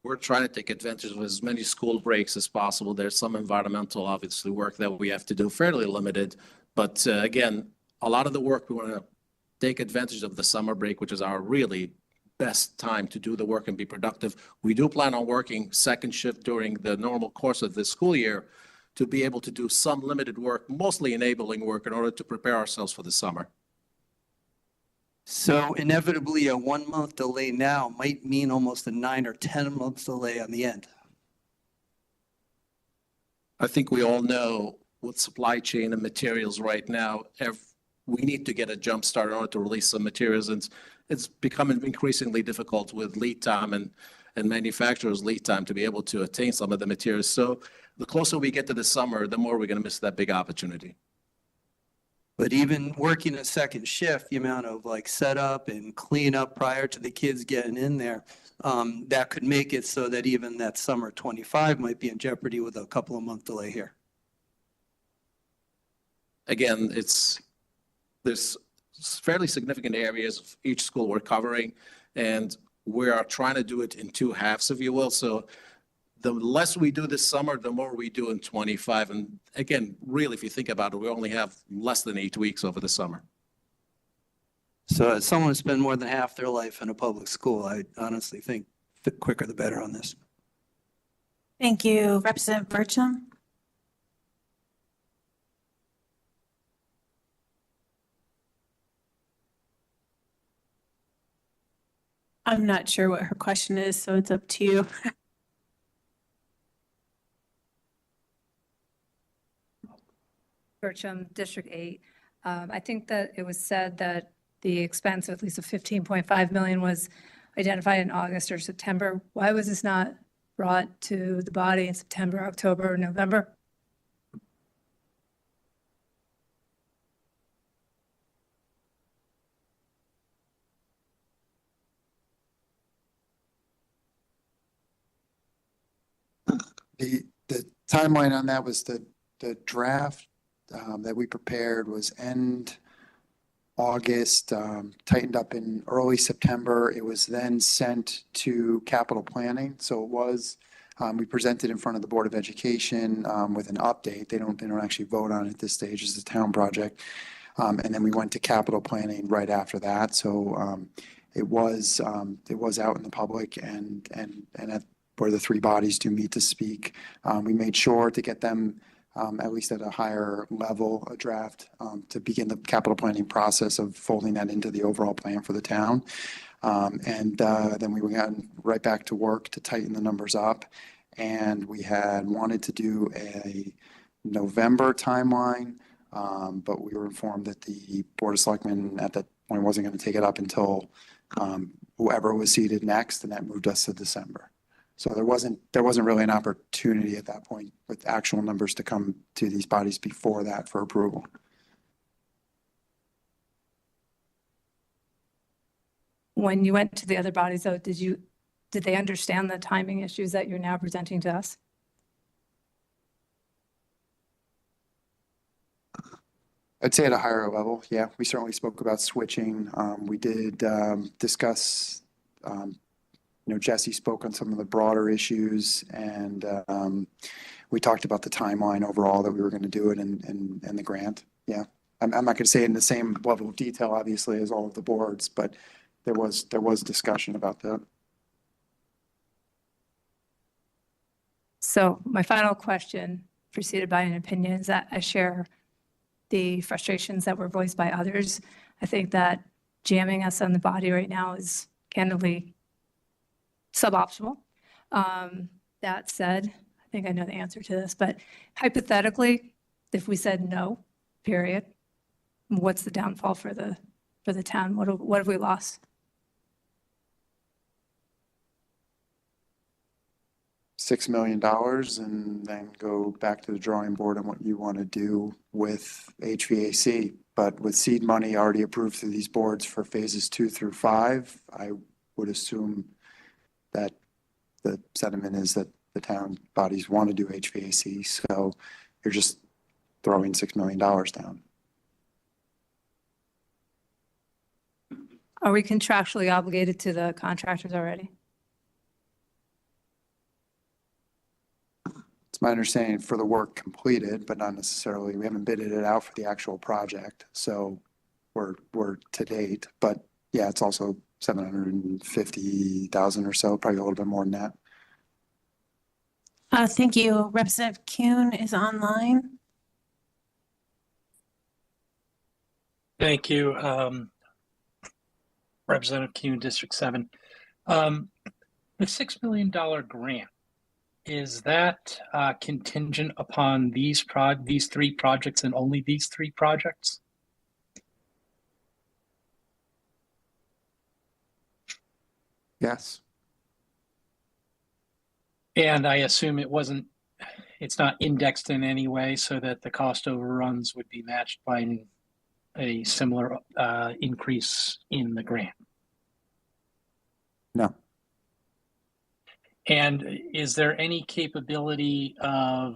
We're trying to take advantage of as many school breaks as possible. There's some environmental, obviously, work that we have to do, fairly limited. But again, a lot of the work, we want to take advantage of the summer break, which is our really best time to do the work and be productive. We do plan on working second shift during the normal course of the school year to be able to do some limited work, mostly enabling work, in order to prepare ourselves for the summer. So inevitably, a 1 month delay now might mean almost a 9 or 10 month delay on the end. I think we all know with supply chain and materials right now, we need to get a jump start in order to release some materials. And it's becoming increasingly difficult with lead time and manufacturers' lead time to be able to attain some of the materials. So the closer we get to the summer, the more we're going to miss that big opportunity. But even working a second shift, the amount of like setup and cleanup prior to the kids getting in there, that could make it so that even that summer 25 might be in jeopardy with a couple of month delay here. Again, there's fairly significant areas of each school we're covering, and we are trying to do it in two halves, if you will. So the less we do this summer, the more we do in 25. And again, really, if you think about it, we only have less than 8 weeks over the summer. So as someone who spent more than half their life in a public school, I honestly think the quicker the better on this. Thank you. Representative Burcham? I'm not sure what her question is, so it's up to you. Bertram, District 8. I think that it was said that the expense of at least of 15.5 million was identified in August or September. Why was this not brought to the body in September, October, or November? The timeline on that was the draft that we prepared was end August, tightened up in early September. It was then sent to capital planning. So it was, we presented in front of the Board of Education with an update. They don't actually vote on it at this stage. It's a town project. And then we went to capital planning right after that. So it was out in the public and at where the three bodies do meet to speak. We made sure to get them at least at a higher level, a draft, to begin the capital planning process of folding that into the overall plan for the town. And then we got right back to work to tighten the numbers up. And we had wanted to do a November timeline, but we were informed that the Board of Selectmen at that point wasn't going to take it up until whoever was seated next, and that moved us to December. So there wasn't really an opportunity at that point with actual numbers to come to these bodies before that for approval. When you went to the other bodies, though, did they understand the timing issues that you're now presenting to us? I'd say at a higher level, yeah. We certainly spoke about switching. We did discuss, Jesse spoke on some of the broader issues, and we talked about the timeline overall that we were going to do it and the grant. Yeah, I'm not going to say it in the same level of detail, obviously, as all of the boards, but there was discussion about that. So my final question, preceded by an opinion, is that I share the frustrations that were voiced by others. I think that jamming us on the body right now is candidly suboptimal. That said, I think I know the answer to this, but hypothetically, if we said no, period, what's the downfall for the town? What have we lost? $6 million, and then go back to the drawing board on what you want to do with HVAC. But with seed money already approved through these boards for phases 2 through 5, I would assume that the sentiment is that the town bodies want to do HVAC, so you're just throwing $6 million down. Are we contractually obligated to the contractors already? It's my understanding for the work completed, but not necessarily, we haven't bidded it out for the actual project, so we're to date, but yeah, it's also 750,000 or so, probably a little bit more than that. Thank you. Representative Kuhn is online. Thank you. Representative Kuhn, District 7. The $6 million grant, is that contingent upon these three projects and only these three projects? Yes. And I assume it's not indexed in any way so that the cost overruns would be matched by a similar increase in the grant? No. And is there any capability of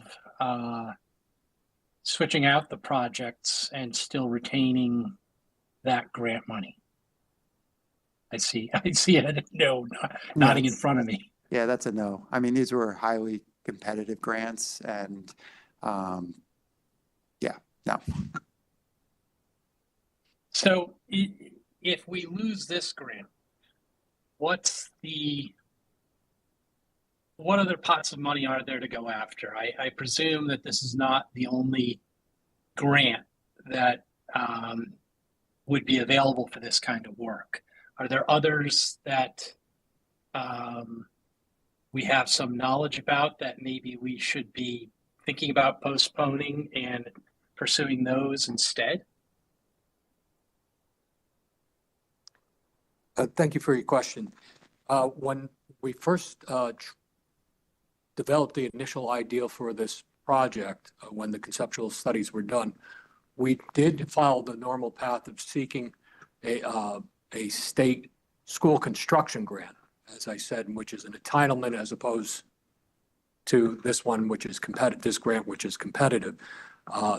switching out the projects and still retaining that grant money? I see it. No, nodding in front of me. Yeah, that's a no. I mean, these were highly competitive grants and, yeah, no. So if we lose this grant, what other pots of money are there to go after? I presume that this is not the only grant that would be available for this kind of work. Are there others that we have some knowledge about that maybe we should be thinking about postponing and pursuing those instead? Thank you for your question. When we first developed the initial idea for this project, when the conceptual studies were done, we did follow the normal path of seeking a state school construction grant, as I said, which is an entitlement as opposed to this one, which is competitive, this grant, which is competitive.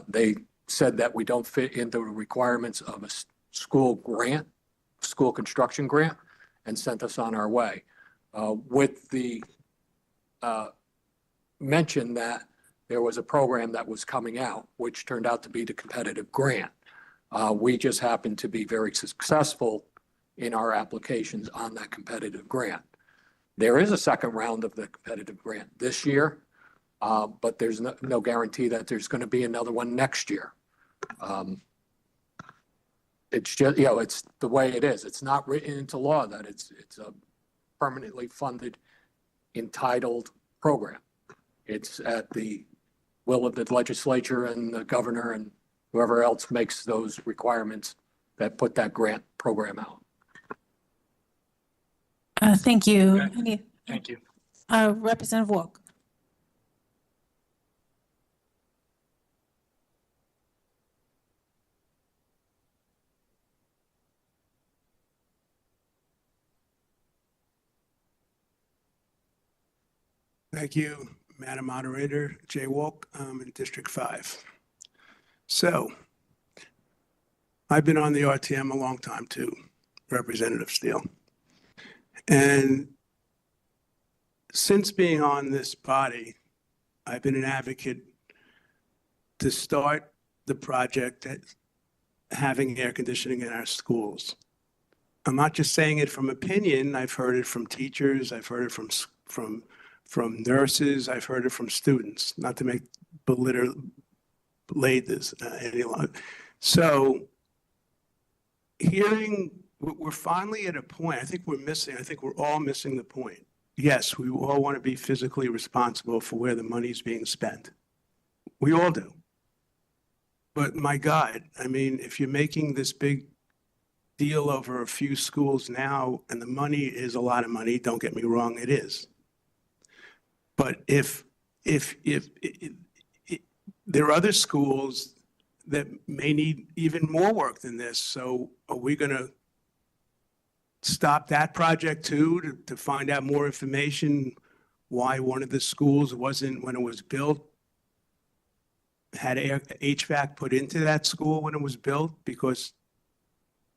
They said that we don't fit into the requirements of a school grant, school construction grant, and sent us on our way. With the mention that there was a program that was coming out, which turned out to be the competitive grant. We just happened to be very successful in our applications on that competitive grant. There is a second round of the competitive grant this year, but there's no guarantee that there's going to be another one next year. It's just, it's the way it is. It's not written into law that it's a permanently funded, entitled program. It's at the will of the legislature and the governor and whoever else makes those requirements that put that grant program out. Thank you. Okay. Thank you. Representative Walk. Thank you, Madam Moderator. Jay Walk, in District 5. So I've been on the RTM a long time too, Representative Steele. And since being on this body, I've been an advocate to start the project at having air conditioning in our schools. I'm not just saying it from opinion. I've heard it from teachers. I've heard it from nurses. I've heard it from students, not to make belay this any longer. So we're finally at a point, I think we're all missing the point. Yes, we all want to be physically responsible for where the money is being spent. We all do. But my God, I mean, if you're making this big deal over a few schools now, and the money is a lot of money, don't get me wrong, it is. But if there are other schools that may need even more work than this, so are we going to stop that project too to find out more information why one of the schools wasn't, when it was built, had HVAC put into that school when it was built, because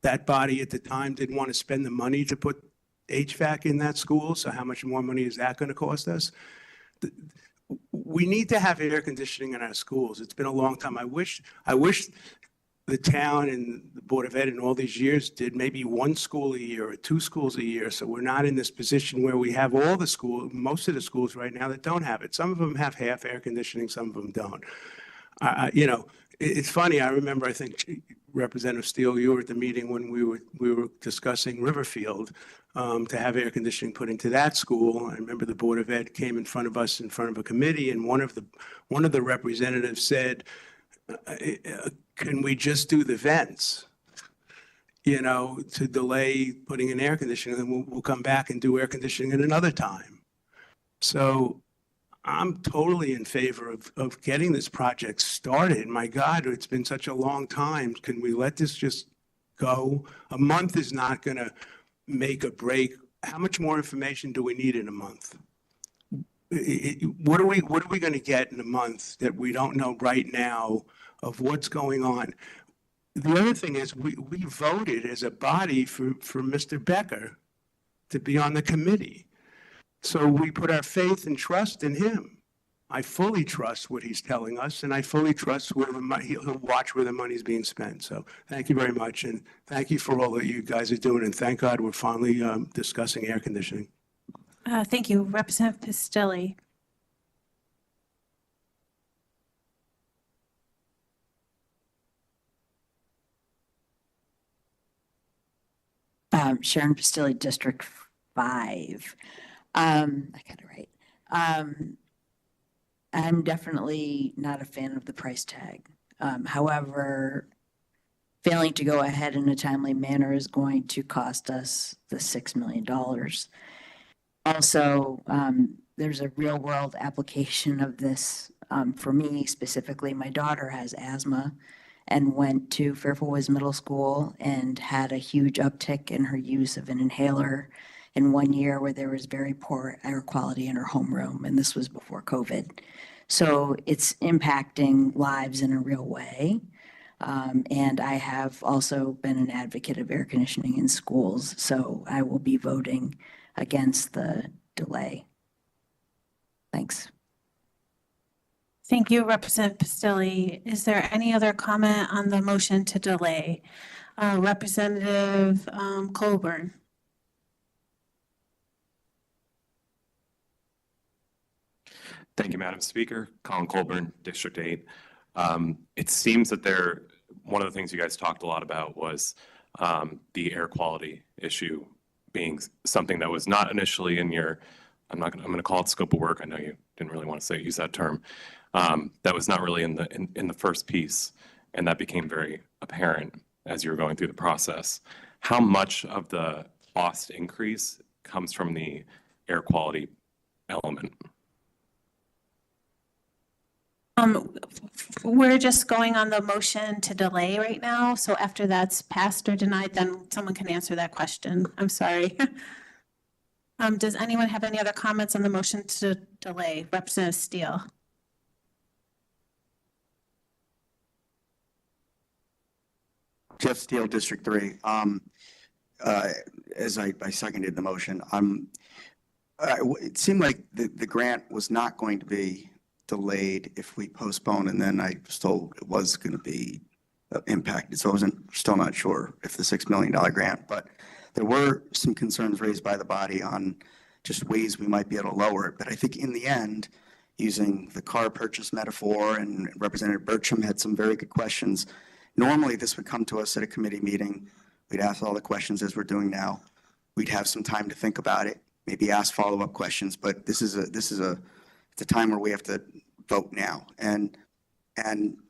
that body at the time didn't want to spend the money to put HVAC in that school. So how much more money is that going to cost us? We need to have air conditioning in our schools. It's been a long time. I wish the town and the Board of Ed in all these years did maybe one school a year or 2 schools a year. So we're not in this position where we have all the schools, most of the schools right now that don't have it. Some of them have half air conditioning, some of them don't. You know, it's funny. I remember, I think Representative Steele, you were at the meeting when we were discussing Riverfield to have air conditioning put into that school. I remember the Board of Ed came in front of us in front of a committee, and one of the representatives said, "Can we just do the vents? You know, to delay putting in air conditioning, and we'll come back and do air conditioning at another time." So I'm totally in favor of getting this project started. My God, it's been such a long time. Can we let this just go? A month is not going to make a break. How much more information do we need in a month? What are we going to get in a month that we don't know right now of what's going on? The other thing is we voted as a body for Mr. Becker to be on the committee. So we put our faith and trust in him. I fully trust what he's telling us, and I fully trust where the money, he'll watch where the money's being spent. So thank you very much, and thank you for all that you guys are doing, and thank God we're finally discussing air conditioning. Thank you. Representative Pistilli. Sharon Pistilli, District 5. I got it right. I'm definitely not a fan of the price tag. However, failing to go ahead in a timely manner is going to cost us the $6 million. Also, there's a real world application of this. For me specifically, my daughter has asthma and went to Fairfield Woods Middle School and had a huge uptick in her use of an inhaler in 1 year where there was very poor air quality in her homeroom, and this was before COVID. So it's impacting lives in a real way. And I have also been an advocate of air conditioning in schools, so I will be voting against the delay. Thanks. Thank you, Representative Pistilli. Is there any other comment on the motion to delay? Representative Colburn. Thank you, Madam Speaker. Colin Colburn, District 8. It seems that one of the things you guys talked a lot about was the air quality issue being something that was not initially in your, I'm going to call it scope of work. I know you didn't really want to use that term. That was not really in the first piece, and that became very apparent as you were going through the process. How much of the cost increase comes from the air quality element? We're just going on the motion to delay right now. So after that's passed or denied, then someone can answer that question. I'm sorry. Does anyone have any other comments on the motion to delay? Representative Steele. Jeff Steele, District 3. As I seconded the motion, it seemed like the grant was not going to be delayed if we postpone, and then I was told it was going to be impacted. So I still not sure if the $6 million grant, but there were some concerns raised by the body on just ways we might be able to lower it. But I think in the end, using the car purchase metaphor, and Representative Bertram had some very good questions. Normally this would come to us at a committee meeting. We'd ask all the questions as we're doing now. We'd have some time to think about it, maybe ask follow-up questions, but it's a time where we have to vote now. And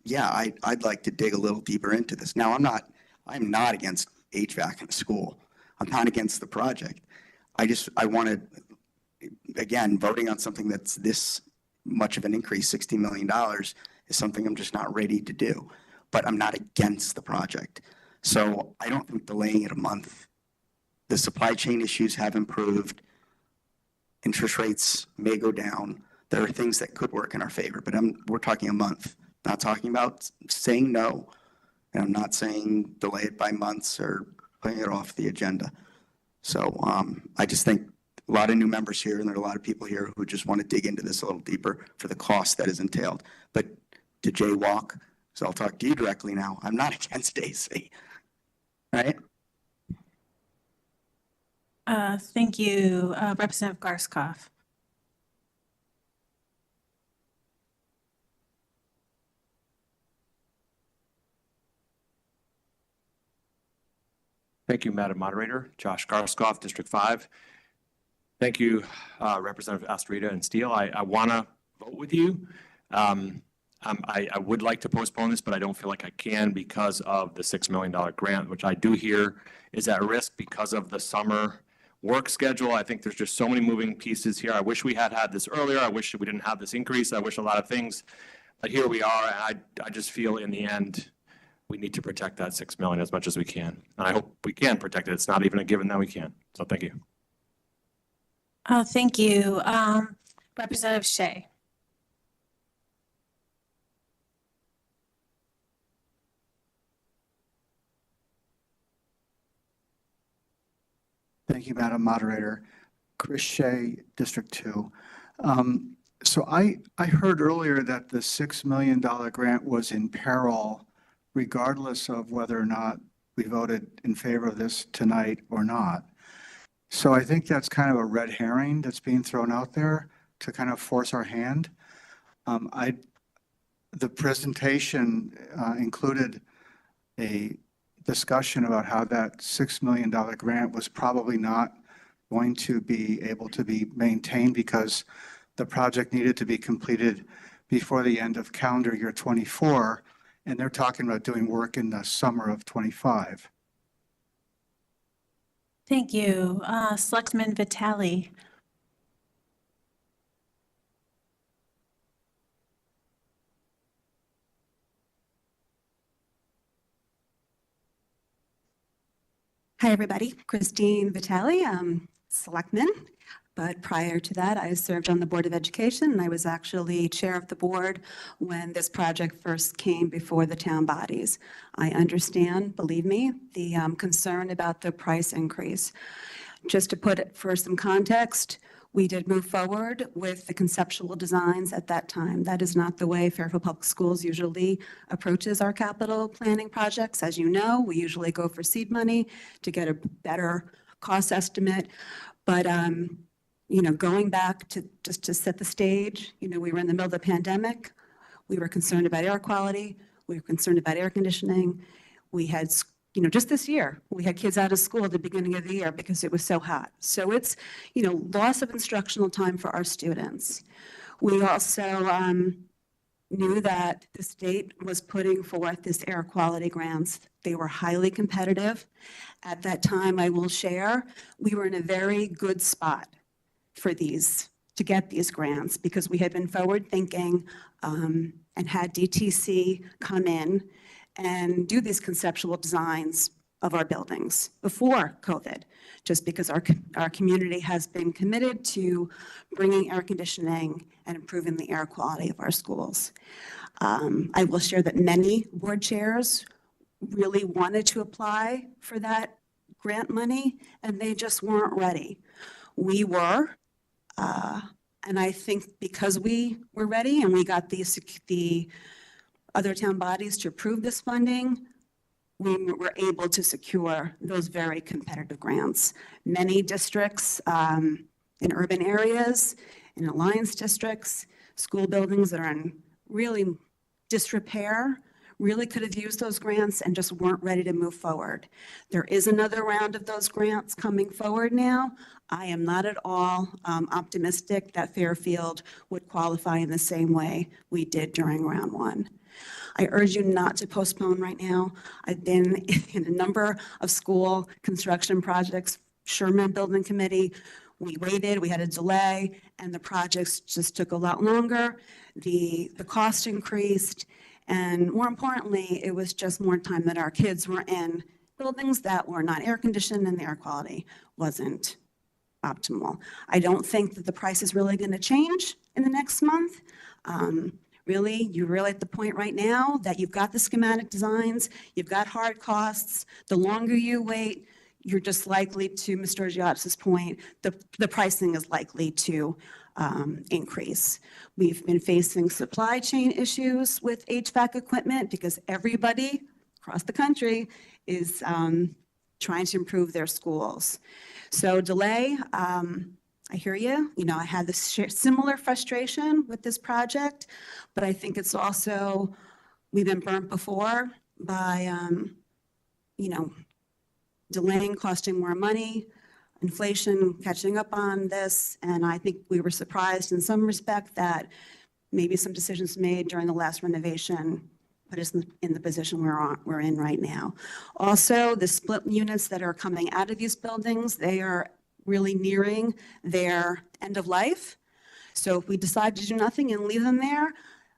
yeah, I'd like to dig a little deeper into this. Now, I'm not against HVAC in a school. I'm not against the project. I wanted, again, voting on something that's this much of an increase, $60 million, is something I'm just not ready to do. But I'm not against the project. So I don't think delaying it a month. The supply chain issues have improved. Interest rates may go down. There are things that could work in our favor, but we're talking a month, not talking about saying no. And I'm not saying delay it by months or putting it off the agenda. So I just think a lot of new members here, and there are a lot of people here who just want to dig into this a little deeper for the cost that is entailed. But to jaywalk, so I'll talk to you directly now, I'm not against AC, right? Thank you, Representative Garskoff. Thank you, Madam Moderator. Josh Garskoff, District 5. Thank you, Representative Astrida and Steele. I want to vote with you. I would like to postpone this, but I don't feel like I can because of the $6 million grant, which I do hear is at risk because of the summer work schedule. I think there's just so many moving pieces here. I wish we had this earlier. I wish we didn't have this increase. I wish a lot of things, but here we are. And I just feel in the end, we need to protect that $6 million as much as we can. And I hope we can protect it. It's not even a given that we can. So thank you. Oh, thank you. Representative Shea. Thank you, Madam Moderator. Chris Shea, District 2. So I heard earlier that the $6 million grant was in peril regardless of whether or not we voted in favor of this tonight or not. So I think that's kind of a red herring that's being thrown out there to kind of force our hand. The presentation included a discussion about how that $6 million grant was probably not going to be able to be maintained because the project needed to be completed before the end of calendar year 24, and they're talking about doing work in the summer of 25. Thank you. Selectman Vitale. Hi, everybody. Christine Vitale, selectman. But prior to that, I served on the Board of Education, and I was actually chair of the board when this project first came before the town bodies. I understand, believe me, the concern about the price increase. Just to put it for some context, we did move forward with the conceptual designs at that time. That is not the way Fairfield Public Schools usually approaches our capital planning projects. As you know, we usually go for seed money to get a better cost estimate. But you know, going back to just to set the stage, you know, we were in the middle of the pandemic. We were concerned about air quality. We were concerned about air conditioning. We had, you know, just this year, we had kids out of school at the beginning of the year because it was so hot. So it's, you know, loss of instructional time for our students. We also knew that the state was putting forth this air quality grants. They were highly competitive. At that time, I will share, we were in a very good spot for these, to get these grants, because we had been forward thinking and had DTC come in and do these conceptual designs of our buildings before COVID, just because our community has been committed to bringing air conditioning and improving the air quality of our schools. I will share that many board chairs really wanted to apply for that grant money, and they just weren't ready. We were, and I think because we were ready and we got the other town bodies to approve this funding, we were able to secure those very competitive grants. Many districts in urban areas, in alliance districts, school buildings that are in really disrepair, really could have used those grants and just weren't ready to move forward. There is another round of those grants coming forward now. I am not at all optimistic that Fairfield would qualify in the same way we did during round one. I urge you not to postpone right now. I've been in a number of school construction projects, Sherman Building Committee. We waited, we had a delay, and the projects just took a lot longer. The cost increased, and more importantly, it was just more time that our kids were in buildings that were not air conditioned and the air quality wasn't optimal. I don't think that the price is really going to change in the next month. Really, you're really at the point right now that you've got the schematic designs, you've got hard costs. The longer you wait, you're just likely to, Mr. Giotto's point, the pricing is likely to increase. We've been facing supply chain issues with HVAC equipment because everybody across the country is trying to improve their schools. So delay, I hear you. You know, I had this similar frustration with this project, but I think it's also, we've been burnt before by, you know, delaying, costing more money, inflation catching up on this. And I think we were surprised in some respect that maybe some decisions made during the last renovation put us in the position we're in right now. Also, the split units that are coming out of these buildings, they are really nearing their end of life. So if we decide to do nothing and leave them there,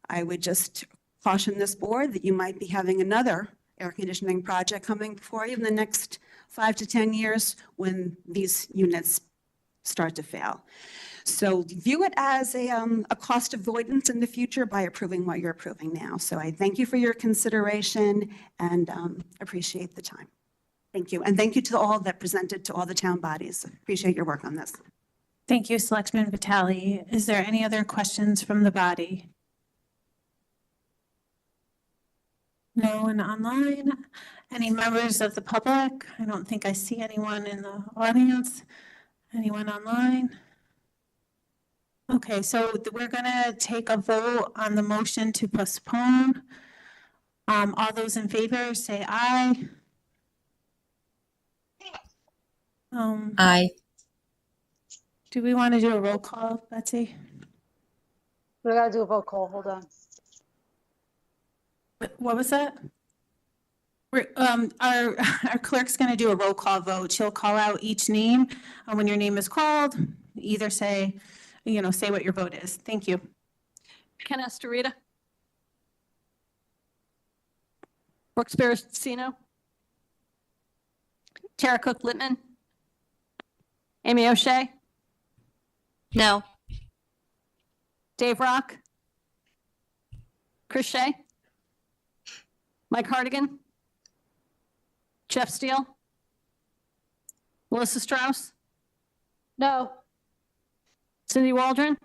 I would just caution this board that you might be having another air conditioning project coming before you in the next 5 to 10 years when these units start to fail. So view it as a cost avoidance in the future by approving what you're approving now. So I thank you for your consideration and appreciate the time. Thank you. And thank you to all that presented to all the town bodies. Appreciate your work on this. Thank you, Selectman Vitale. Is there any other questions from the body? No one online? Any members of the public? I don't think I see anyone in the audience. Anyone online? Okay, so we're gonna take a vote on the motion to postpone. All those in favor, say aye. Aye. Do we want to do a roll call, Betsy? We gotta do a roll call, hold on. What was that? Our clerk's going to do a roll call vote. She'll call out each name. When your name is called, either say, say what your vote is. Thank you. Ken Estorita. Brooks Barricino. Tara Cook Littman. Amy O'Shea. No. Dave Rock. Chris Shea. Mike Hardigan. Jeff Steele. Melissa Strauss. No. Cindy Waldron.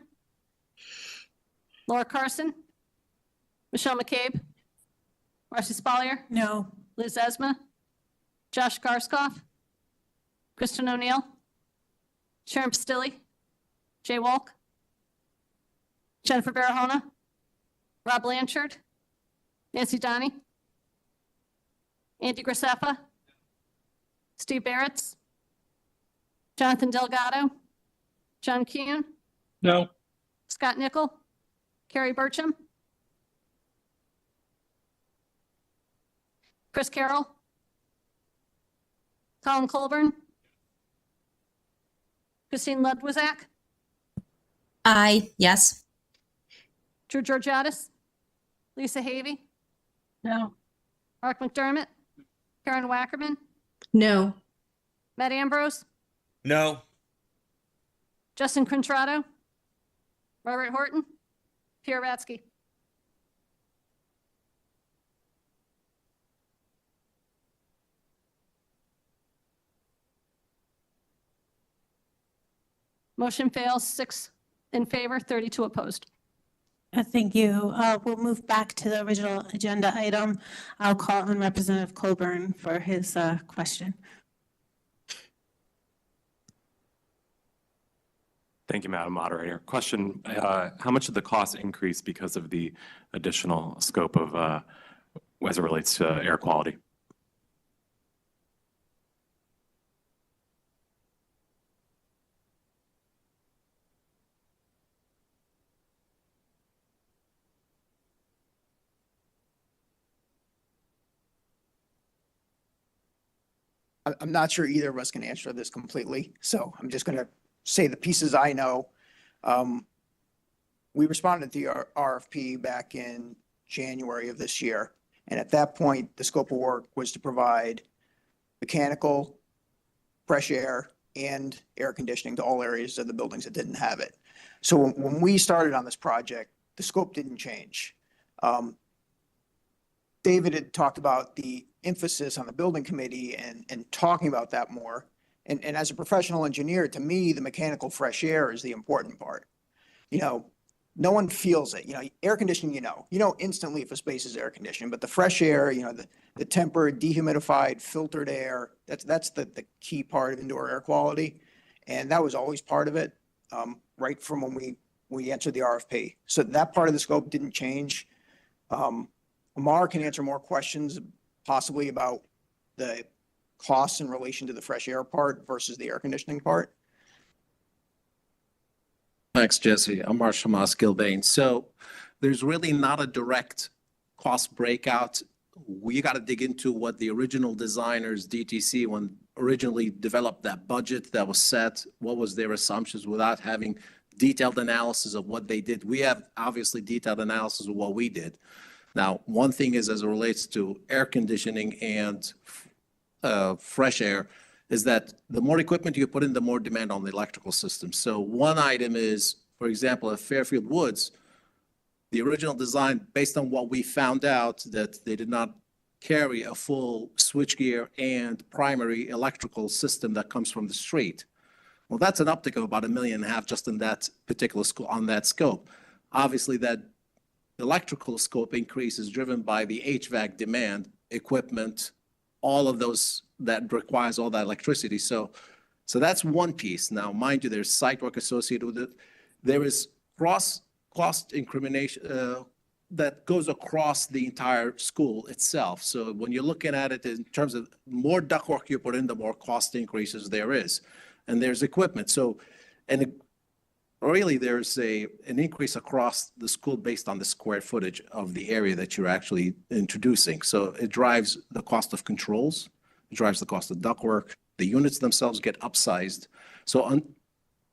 Laura Carson. Michelle McCabe. Marcy Spalier. No. Liz Esma. Josh Garskoff. Kristen O'Neill. Sharon Pastilli. Jay Walk. Jennifer Barahona. Rob Blanchard. Nancy Donnie. Andy Graceffa. Steve Barretts. Jonathan Delgado. John Kuhn. No. Scott Nickel. Carrie Burcham. Chris Carroll. Colin Colburn. Christine Ludwizak. Aye. Yes. Drew Georgiadis. Lisa Havey. No. Mark McDermott. Karen Wackerman. No. Matt Ambrose. No. Justin Contrato. Margaret Horton. Pierre Ratsky. Motion fails, 6 in favor, 32 opposed. Thank you. We'll move back to the original agenda item. I'll call on Representative Colburn for his question. Thank you, Madam Moderator. Question, how much did the cost increase because of the additional scope of, as it relates to air quality? I'm not sure either of us can answer this completely, so I'm just going to say the pieces I know. We responded to the RFP back in January of this year, and at that point, the scope of work was to provide mechanical, fresh air, and air conditioning to all areas of the buildings that didn't have it. So when we started on this project, the scope didn't change. David had talked about the emphasis on the building committee and talking about that more. And as a professional engineer, to me, the mechanical fresh air is the important part. You know, no one feels it. You know, air conditioning, you know instantly if a space is air conditioned, but the fresh air, you know, the tempered, dehumidified, filtered air, that's the key part of indoor air quality. And that was always part of it, right from when we entered the RFP. So that part of the scope didn't change. Amar can answer more questions possibly about the costs in relation to the fresh air part versus the air conditioning part. Thanks, Jesse. I'm Marshall Moss Gilbane. So there's really not a direct cost breakout. We got to dig into what the original designers, DTC, when originally developed that budget that was set, what was their assumptions without having detailed analysis of what they did. We have obviously detailed analysis of what we did. Now, one thing is as it relates to air conditioning and fresh air, is that the more equipment you put in, the more demand on the electrical system. So one item is, for example, at Fairfield Woods, the original design, based on what we found out, that they did not carry a full switchgear and primary electrical system that comes from the street. Well, that's an uptick of about $1.5 million just in that particular school, on that scope. Obviously, that electrical scope increase is driven by the HVAC demand, equipment, all of those that requires all that electricity. So that's one piece. Now, mind you, there's site work associated with it. There is cost incrimination that goes across the entire school itself. So when you're looking at it in terms of more ductwork you put in, the more cost increases there is. And there's equipment. So, and really there's an increase across the school based on the square footage of the area that you're actually introducing. So it drives the cost of controls, it drives the cost of ductwork. The units themselves get upsized. So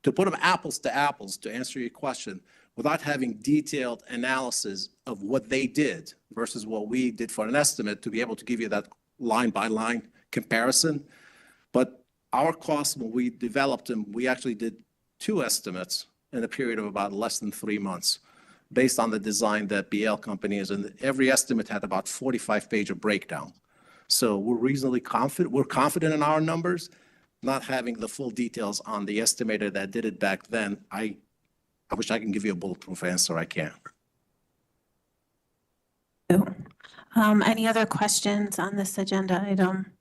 to put them apples, to answer your question, without having detailed analysis of what they did versus what we did for an estimate, to be able to give you that line by line comparison. But our costs, when we developed them, we actually did 2 estimates in a period of about less than 3 months based on the design that BL company is. And every estimate had about 45-page of breakdown. So we're reasonably confident. We're confident in our numbers, not having the full details on the estimator that did it back then. I wish I can give you a bulletproof answer. I can't. Any other questions on this agenda item?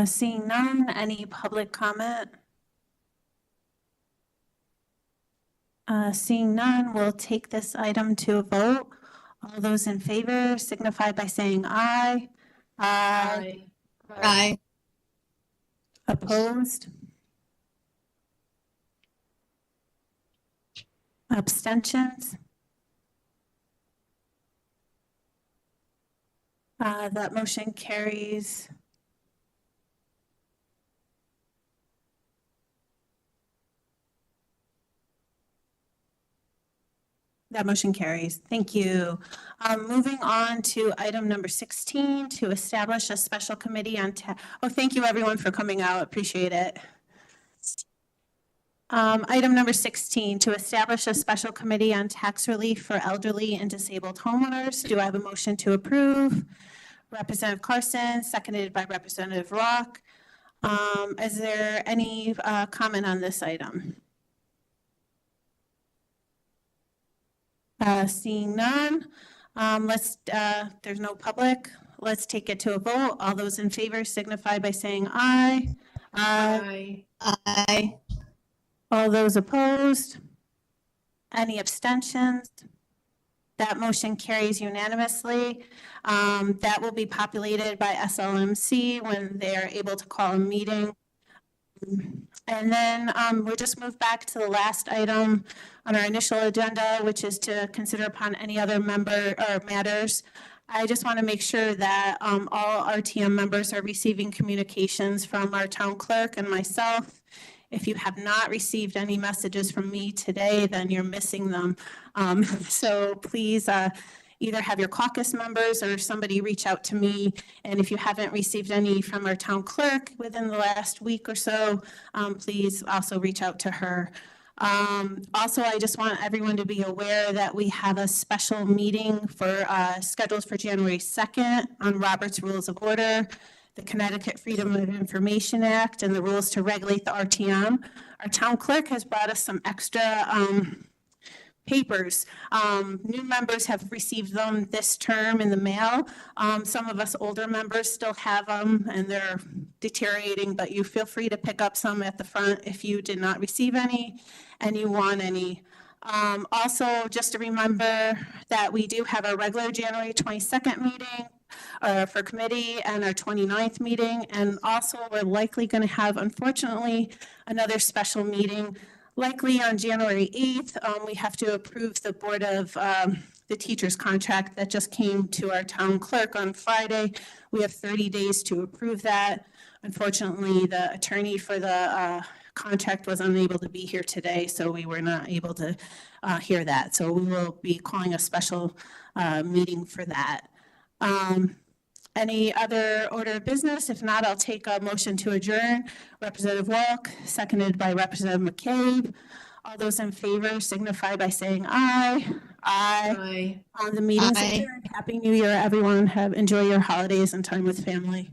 Seeing none, any public comment? Seeing none, we'll take this item to a vote. All those in favor signify by saying aye. Aye. Aye. Opposed? Abstentions? That motion carries. That motion carries. Thank you. Moving on to item number 16, to establish a special committee on thank you everyone for coming out. Appreciate it. Item number 16, to establish a special committee on tax relief for elderly and disabled homeowners. Do I have a motion to approve? Representative Carson, seconded by Representative Rock. Is there any comment on this item? Seeing none, there's no public. Let's take it to a vote. All those in favor signify by saying aye. Aye. Aye. All those opposed? Any abstentions? That motion carries unanimously. That will be populated by SLMC when they're able to call a meeting. And then we'll just move back to the last item on our initial agenda, which is to consider upon any other member or matters. I just want to make sure that all RTM members are receiving communications from our town clerk and myself. If you have not received any messages from me today, then you're missing them. So please, either have your caucus members or somebody reach out to me. And if you haven't received any from our town clerk within the last week or so, please also reach out to her. Also, I just want everyone to be aware that we have a special meeting scheduled for January 2nd on Robert's Rules of Order, the Connecticut Freedom of Information Act, and the rules to regulate the RTM. Our town clerk has brought us some extra papers. New members have received them this term in the mail. Some of us older members still have them and they're deteriorating, but you feel free to pick up some at the front if you did not receive any and you want any. Also, just to remember that we do have our regular January 22nd meeting for committee and our 29th meeting. And also we're likely going to have, unfortunately, another special meeting likely on January 8th. We have to approve the Board of the teacher's contract that just came to our town clerk on Friday. We have 30 days to approve that. Unfortunately, the attorney for the contract was unable to be here today, so we were not able to hear that. So we will be calling a special meeting for that. Any other order of business? If not, I'll take a motion to adjourn. Representative Walk, seconded by Representative McCabe. All those in favor signify by saying aye. Aye. The meeting's adjourned. Happy New Year, everyone. Enjoy your holidays and time with family.